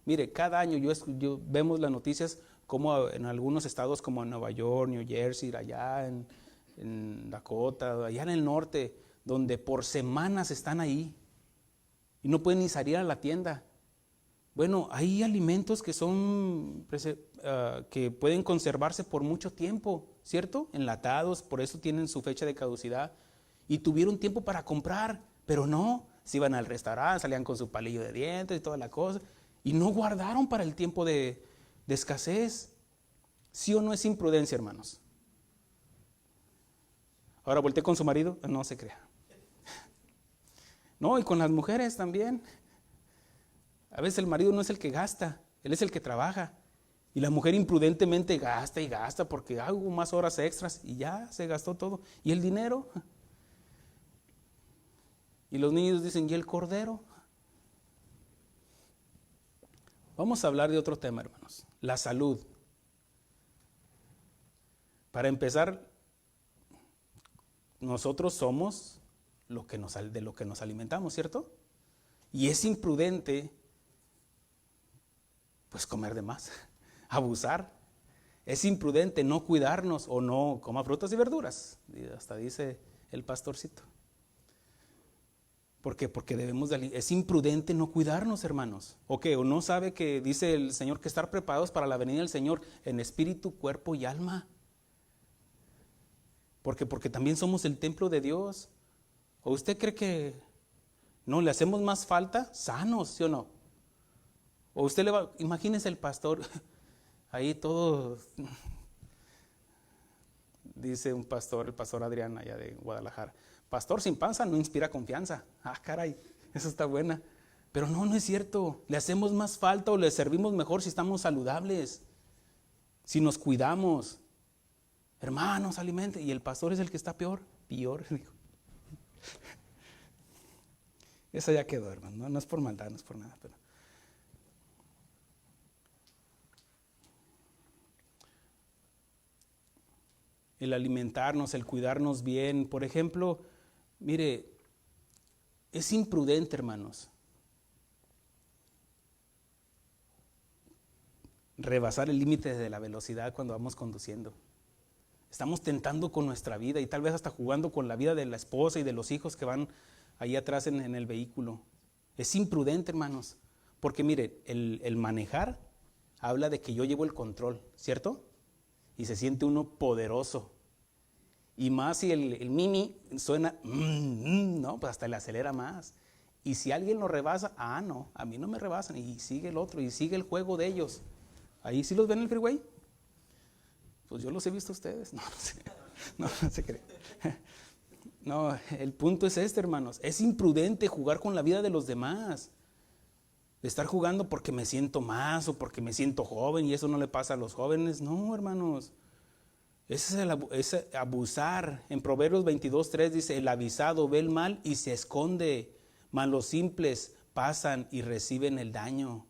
mire, cada año yo vemos las noticias como en algunos estados como en Nueva York, New Jersey, allá en Dakota, allá en el norte, donde por semanas están ahí y no pueden ni salir a la tienda. Bueno, hay alimentos que que pueden conservarse por mucho tiempo, ¿cierto? Enlatados, por eso tienen su fecha de caducidad. Y tuvieron tiempo para comprar, pero no. Se iban al restaurante, salían con su palillo de dientes y toda la cosa. Y no guardaron para el tiempo de escasez. ¿Sí o no es imprudencia, hermanos? Ahora volteé con su marido, no se crea. No, y con las mujeres también. A veces el marido no es el que gasta, él es el que trabaja. Y la mujer imprudentemente gasta y gasta porque hago más horas extras y ya se gastó todo. ¿Y el dinero? Y los niños dicen, ¿y el cordero? Vamos a hablar de otro tema, hermanos, la salud. Para empezar, nosotros somos de lo que nos alimentamos, ¿cierto? Y es imprudente, pues comer de más, abusar. Es imprudente no cuidarnos o no comer frutas y verduras. Y hasta dice el pastorcito. ¿Por qué? Porque es imprudente no cuidarnos, hermanos. ¿O qué? ¿O no sabe que dice el Señor que estar preparados para la venida del Señor en espíritu, cuerpo y alma? Porque también somos el templo de Dios. ¿O usted cree que no le hacemos más falta sanos, sí o no? O usted imagínese el pastor ahí todo, dice un pastor, el pastor Adrián allá de Guadalajara, pastor sin panza no inspira confianza. Ah, caray, eso está buena. Pero no es cierto. Le hacemos más falta o le servimos mejor si estamos saludables, si nos cuidamos. Hermanos, alimente. Y el pastor es el que está peor. Dijo. Eso ya quedó, hermano. No es por maldad, no es por nada. Pero el alimentarnos, el cuidarnos bien. Por ejemplo, mire, es imprudente, hermanos, rebasar el límite de la velocidad cuando vamos conduciendo. Estamos tentando con nuestra vida y tal vez hasta jugando con la vida de la esposa y de los hijos que van ahí atrás en el vehículo. Es imprudente, hermanos, porque mire, el manejar habla de que yo llevo el control, ¿cierto? Y se siente uno poderoso. Y más si el mimi suena, no, pues hasta le acelera más. Y si alguien lo rebasa, no, a mí no me rebasan. Y sigue el otro, y sigue el juego de ellos. ¿Ahí sí los ven en el freeway? Pues yo los he visto a ustedes. No sé. No se cree. No, el punto es este, hermanos. Es imprudente jugar con la vida de los demás. De estar jugando porque me siento más o porque me siento joven y eso no le pasa a los jóvenes. No, hermanos. Es abusar. En Proverbios 22:3 dice, el avisado ve el mal y se esconde, mas los simples pasan y reciben el daño.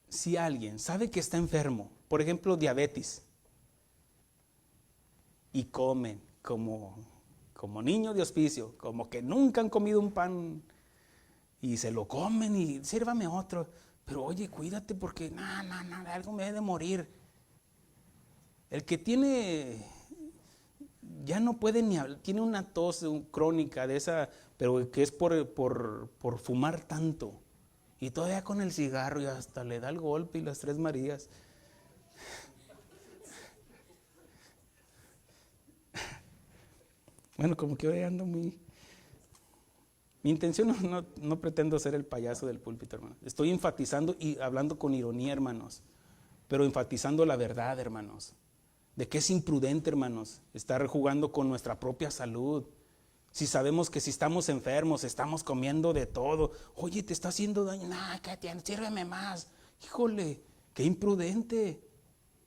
Si alguien sabe que está enfermo, por ejemplo diabetes, y comen como niños de hospicio, como que nunca han comido un pan y se lo comen y sírvame otro. Pero oye, cuídate porque algo me debe de morir. El que tiene, ya no puede ni hablar, tiene una tos crónica de esa, pero que es por fumar tanto. Y todavía con el cigarro y hasta le da el golpe y las tres Marías. Bueno, como que hoy ando muy... Mi intención no pretendo ser el payaso del púlpito, hermanos. Estoy enfatizando y hablando con ironía, hermanos, pero enfatizando la verdad, hermanos, de que es imprudente, hermanos, estar jugando con nuestra propia salud. Si sabemos que si estamos enfermos, estamos comiendo de todo. Oye, te está haciendo daño. ¿Qué tienes? Sírveme más. Híjole, qué imprudente.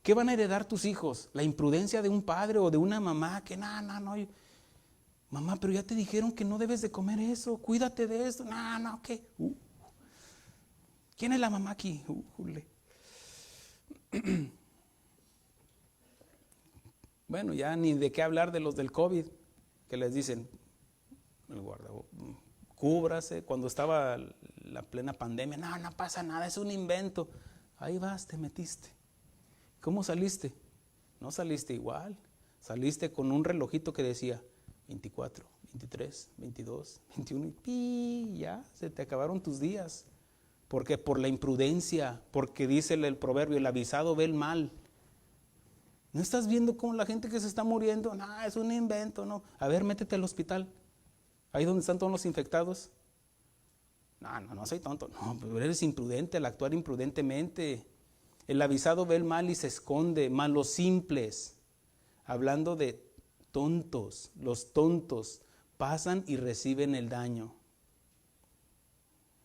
¿Qué van a heredar tus hijos? ¿La imprudencia de un padre o de una mamá? Que no. Mamá, pero ya te dijeron que no debes de comer eso. Cuídate de esto. ¿Qué? ¿Quién es la mamá aquí? Bueno, ya ni de qué hablar de los del COVID, que les dicen, el cúbrase, cuando estaba la plena pandemia, no pasa nada, es un invento. Ahí vas, te metiste. ¿Cómo saliste? No saliste igual, saliste con un relojito que decía 24, 23, 22, 21 y ya, se te acabaron tus días. Porque por la imprudencia, porque dice el proverbio, el avisado ve el mal. ¿No estás viendo cómo la gente que se está muriendo? Es un invento, no. A ver, métete al hospital. Ahí donde están todos los infectados. No soy tonto. No, pero eres imprudente al actuar imprudentemente. El avisado ve el mal y se esconde, mas los simples, hablando de tontos, los tontos pasan y reciben el daño.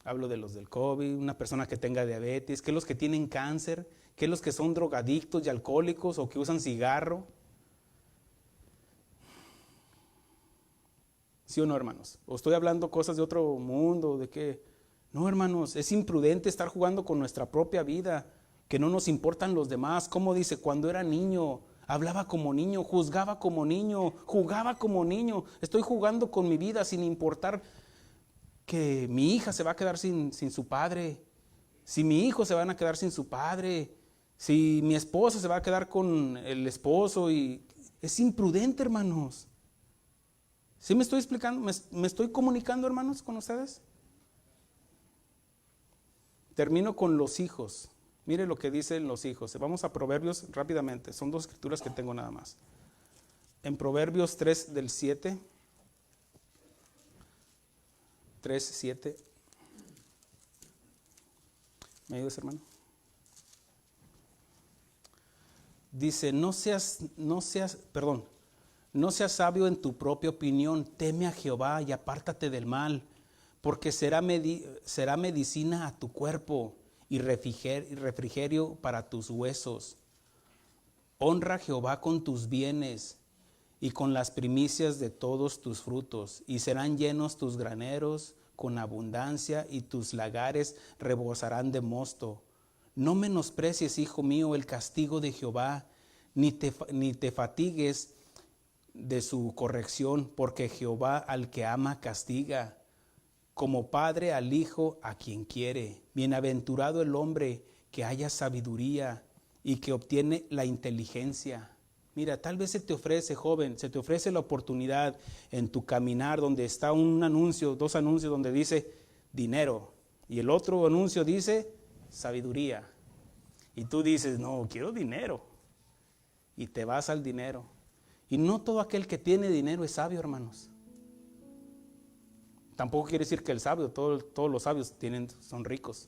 Hablo de los del COVID, una persona que tenga diabetes, que los que tienen cáncer, que los que son drogadictos y alcohólicos o que usan cigarro. ¿Sí o no, hermanos? ¿O estoy hablando cosas de otro mundo? ¿De qué? No, hermanos, es imprudente estar jugando con nuestra propia vida, que no nos importan los demás. Como dice, cuando era niño, hablaba como niño, juzgaba como niño, jugaba como niño. Estoy jugando con mi vida sin importar que mi hija se va a quedar sin su padre, si mi hijo se van a quedar sin su padre, si mi esposa se va a quedar con el esposo. Y es imprudente, hermanos. ¿Sí me estoy explicando? ¿Me estoy comunicando, hermanos, con ustedes? Termino con los hijos. Mire lo que dicen los hijos. Vamos a Proverbios rápidamente. Son 2 escrituras que tengo nada más. En Proverbios 3 del 7. 3, 7. ¿Me ayudas, hermano? Dice, no seas sabio en tu propia opinión, teme a Jehová y apártate del mal, porque será medicina a tu cuerpo y refrigerio para tus huesos. Honra a Jehová con tus bienes y con las primicias de todos tus frutos, y serán llenos tus graneros con abundancia, y tus lagares rebosarán de mosto. No menosprecies, hijo mío, el castigo de Jehová, ni te fatigues de su corrección, porque Jehová al que ama castiga, como padre al hijo a quien quiere. Bienaventurado el hombre que haya sabiduría y que obtiene la inteligencia. Mira, tal vez se te ofrece, joven, se te ofrece la oportunidad en tu caminar donde está un anuncio, 2 anuncios donde dice dinero, y el otro anuncio dice sabiduría. Y tú dices, no, quiero dinero. Y te vas al dinero. Y no todo aquel que tiene dinero es sabio, hermanos. Tampoco quiere decir que el sabio, todos los sabios son ricos.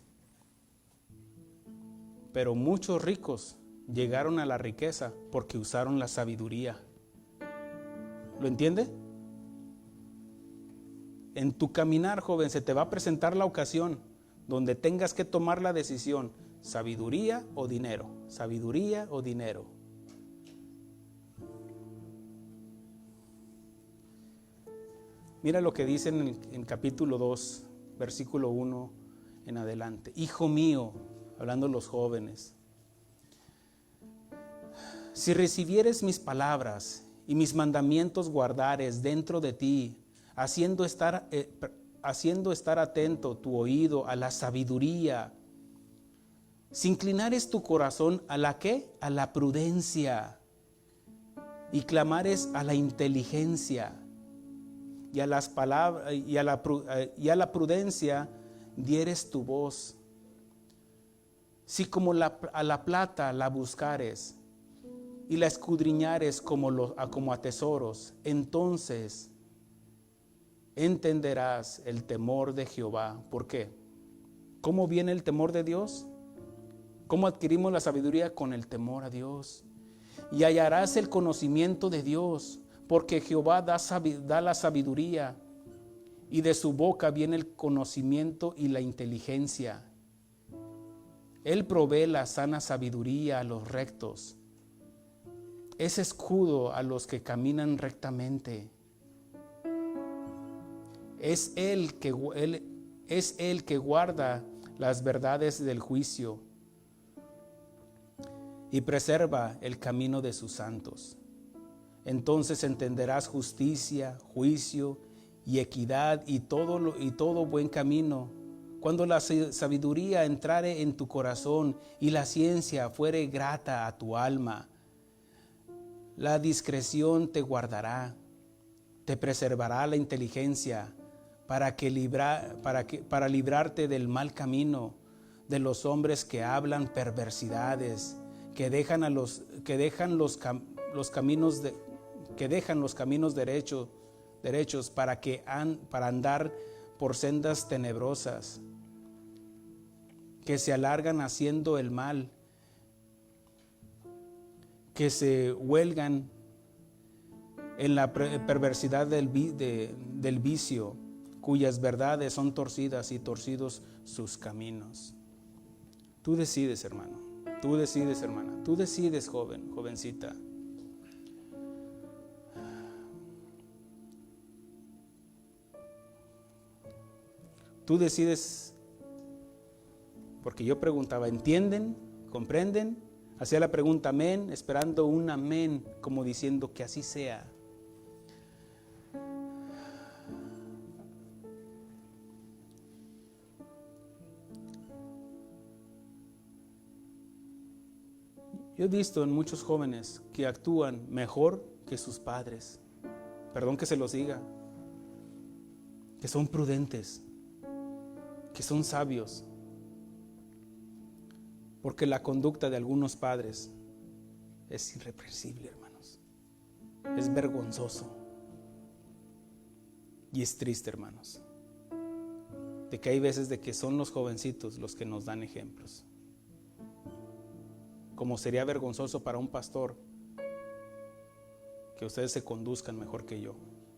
Pero muchos ricos llegaron a la riqueza porque usaron la sabiduría. ¿Lo entiende? En tu caminar, joven, se te va a presentar la ocasión donde tengas que tomar la decisión, sabiduría o dinero, sabiduría o dinero. Mira lo que dice en capítulo 2, versículo 1 en adelante. Hijo mío, hablando los jóvenes, si recibieres mis palabras y mis mandamientos guardares dentro de ti, haciendo estar atento tu oído a la sabiduría, si inclinares tu corazón a la ¿qué? A la prudencia, y clamares a la inteligencia, y a las palabras y a la prudencia dieres tu voz. Si como a la plata la buscares y la escudriñares como a tesoros, entonces entenderás el temor de Jehová. ¿Por qué? ¿Cómo viene el temor de Dios? ¿Cómo adquirimos la sabiduría? Con el temor a Dios. Y hallarás el conocimiento de Dios, porque Jehová da la sabiduría, y de su boca viene el conocimiento y la inteligencia. Él provee la sana sabiduría a los rectos. Es escudo a los que caminan rectamente. Es Él que guarda las verdades del juicio y preserva el camino de sus santos. Entonces entenderás justicia, juicio y equidad y todo buen camino. Cuando la sabiduría entrare en tu corazón y la ciencia fuere grata a tu alma, la discreción te guardará, te preservará la inteligencia para librarte del mal camino, de los hombres que hablan perversidades, que dejan los caminos derechos para andar por sendas tenebrosas, que se alargan haciendo el mal, que se huelgan en la perversidad del vicio, cuyas verdades son torcidas y torcidos sus caminos. Tú decides, hermano. Tú decides, hermana. Tú decides, joven, jovencita. Tú decides, porque yo preguntaba, ¿entienden? ¿Comprenden? Hacía la pregunta amén, esperando un amén, como diciendo que así sea. Yo he visto en muchos jóvenes que actúan mejor que sus padres. Perdón que se los diga. Que son prudentes, que son sabios. Porque la conducta de algunos padres es irreprensible, hermanos. Es vergonzoso. Y es triste, hermanos. De que hay veces de que son los jovencitos los que nos dan ejemplos. Como sería vergonzoso para un pastor que ustedes se conduzcan mejor que yo.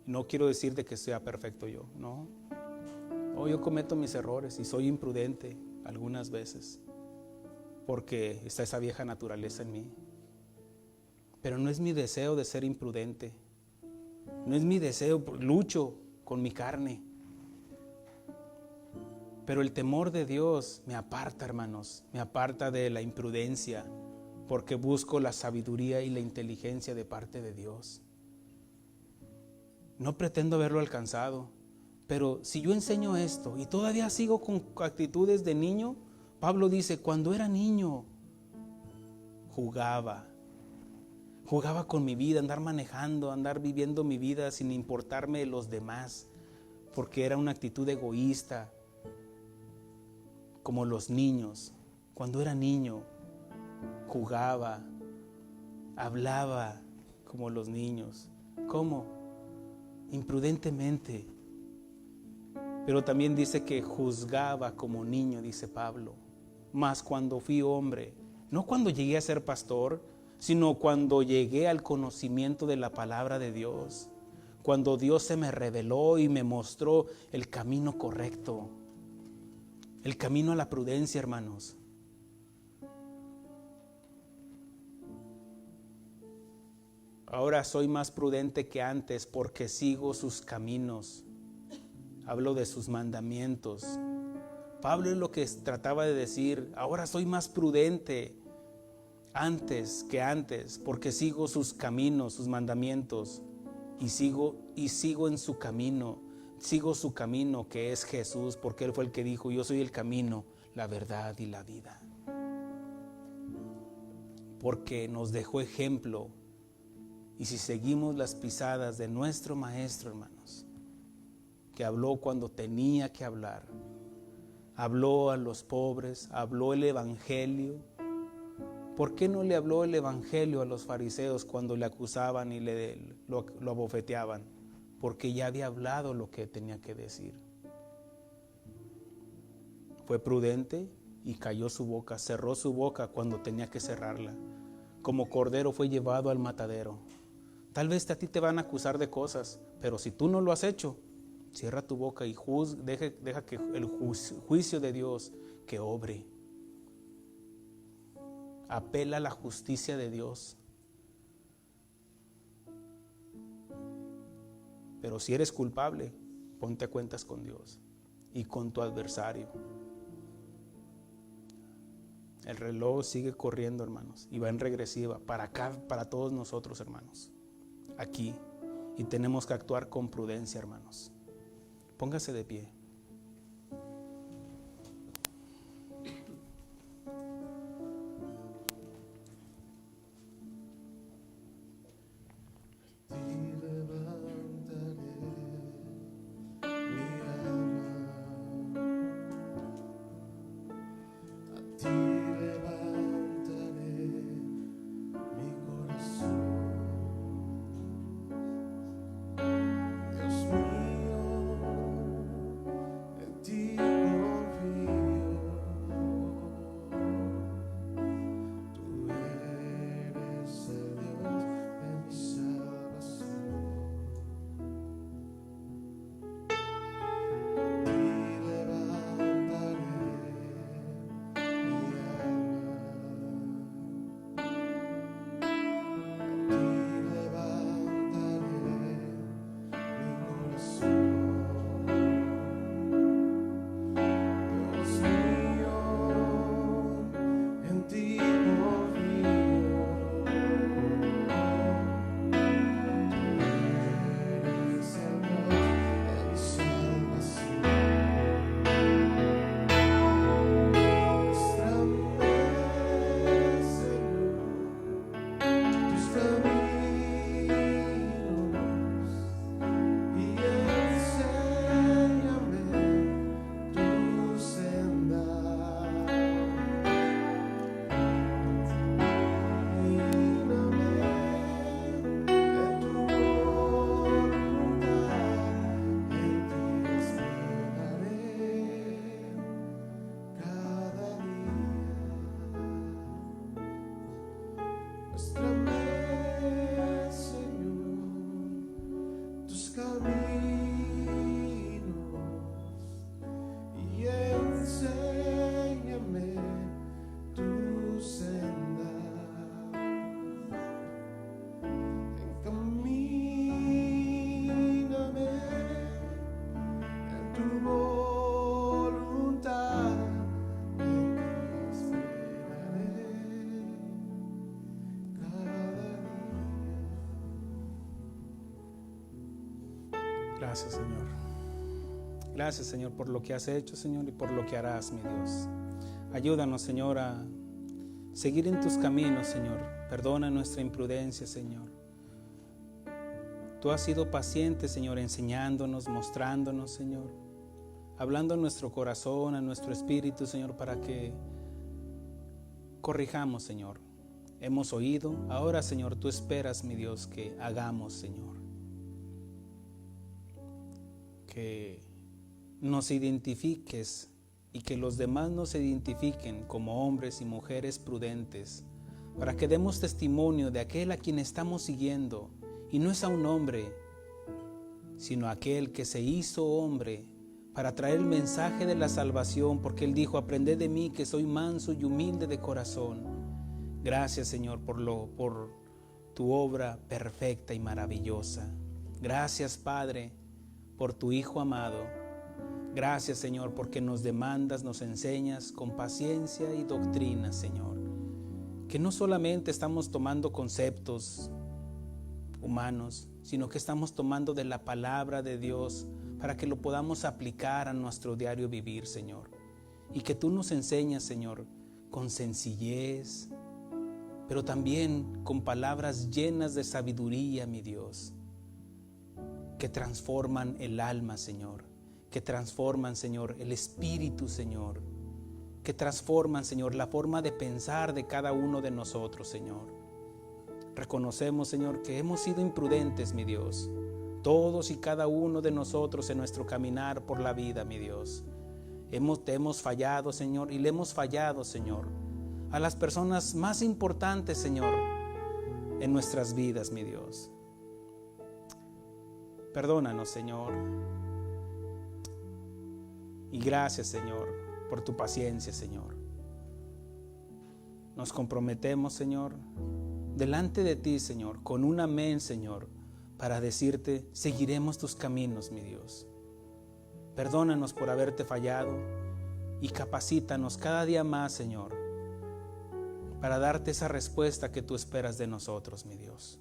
No quiero decir de que sea perfecto yo, no. Yo cometo mis errores y soy imprudente algunas veces, porque está esa vieja naturaleza en mí. Pero no es mi deseo de ser imprudente. No es mi deseo, lucho con mi carne. Pero el temor de Dios me aparta, hermanos, me aparta de la imprudencia, porque busco la sabiduría y la inteligencia de parte de Dios. No pretendo haberlo alcanzado, pero si yo enseño esto y todavía sigo con actitudes de niño, Pablo dice, cuando era niño, jugaba con mi vida, andar manejando, andar viviendo mi vida sin importarme de los demás, porque era una actitud egoísta, como los niños. Cuando era niño, jugaba, hablaba como los niños. ¿Cómo? Imprudentemente. Pero también dice que juzgaba como niño, dice Pablo. Mas cuando fui hombre, no cuando llegué a ser pastor, sino cuando llegué al conocimiento de la palabra de Dios, cuando Dios se me reveló y me mostró el camino correcto, el camino a la prudencia, hermanos. Ahora soy más prudente que antes porque sigo sus caminos. Hablo de sus mandamientos. Pablo es lo que trataba de decir. Ahora soy más prudente antes que antes porque sigo sus caminos, sus mandamientos, y sigo en su camino. Sigo su camino, que es Jesús, porque Él fue el que dijo, yo soy el camino, la verdad y la vida. Porque nos dejó ejemplo. Y si seguimos las pisadas de nuestro Maestro, hermanos, que habló cuando tenía que hablar, habló a los pobres, habló el Evangelio. ¿Por qué no le habló el Evangelio a los fariseos cuando le acusaban y lo abofeteaban? Porque ya había hablado lo que tenía que decir. Fue prudente y calló su boca, cerró su boca cuando tenía que cerrarla. Como cordero fue llevado al matadero. Tal vez a ti te van a acusar de cosas, pero si tú no lo has hecho, cierra tu boca y deja que el juicio de Dios que obre. Apela a la justicia de Dios. Pero si eres culpable, ponte a cuentas con Dios y con tu adversario. El reloj sigue corriendo, hermanos, y va en regresiva para acá, para todos nosotros, hermanos, aquí. Y tenemos que actuar con prudencia, hermanos. Póngase de pie. Gracias, Señor. Gracias, Señor, por lo que has hecho, Señor, y por lo que harás, mi Dios. Ayúdanos, Señor, a seguir en tus caminos, Señor. Perdona nuestra imprudencia, Señor. Tú has sido paciente, Señor, enseñándonos, mostrándonos, Señor, hablando a nuestro corazón, a nuestro espíritu, Señor, para que corrijamos, Señor. Hemos oído, ahora, Señor, tú esperas, mi Dios, que hagamos, Señor. Que nos identifiques y que los demás nos identifiquen como hombres y mujeres prudentes, para que demos testimonio de aquel a quien estamos siguiendo, y no es a un hombre, sino a aquel que se hizo hombre para traer el mensaje de la salvación, porque Él dijo: aprended de mí, que soy manso y humilde de corazón. Gracias, Señor, por tu obra perfecta y maravillosa. Gracias, Padre, por tu Hijo amado. Gracias, Señor, porque nos demandas, nos enseñas con paciencia y doctrina, Señor. Que no solamente estamos tomando conceptos humanos, sino que estamos tomando de la palabra de Dios para que lo podamos aplicar a nuestro diario vivir, Señor. Y que tú nos enseñas, Señor, con sencillez, pero también con palabras llenas de sabiduría, mi Dios, que transforman el alma, Señor, que transforman, Señor, el espíritu, Señor, que transforman, Señor, la forma de pensar de cada uno de nosotros, Señor. Reconocemos, Señor, que hemos sido imprudentes, mi Dios, todos y cada uno de nosotros en nuestro caminar por la vida, mi Dios. Te hemos fallado, Señor, y le hemos fallado, Señor, a las personas más importantes, Señor, en nuestras vidas, mi Dios. Perdónanos, Señor. Y gracias, Señor, por tu paciencia, Señor. Nos comprometemos, Señor, delante de ti, Señor, con un amén, Señor, para decirte: seguiremos tus caminos, mi Dios. Perdónanos por haberte fallado y capacítanos cada día más, Señor, para darte esa respuesta que tú esperas de nosotros, mi Dios.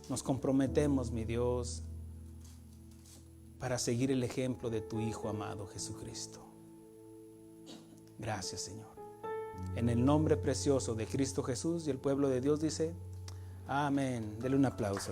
Nos comprometemos, mi Dios, para seguir el ejemplo de tu Hijo amado Jesucristo. Gracias, Señor. En el nombre precioso de Cristo Jesús, y el pueblo de Dios dice: amén. Dele un aplauso.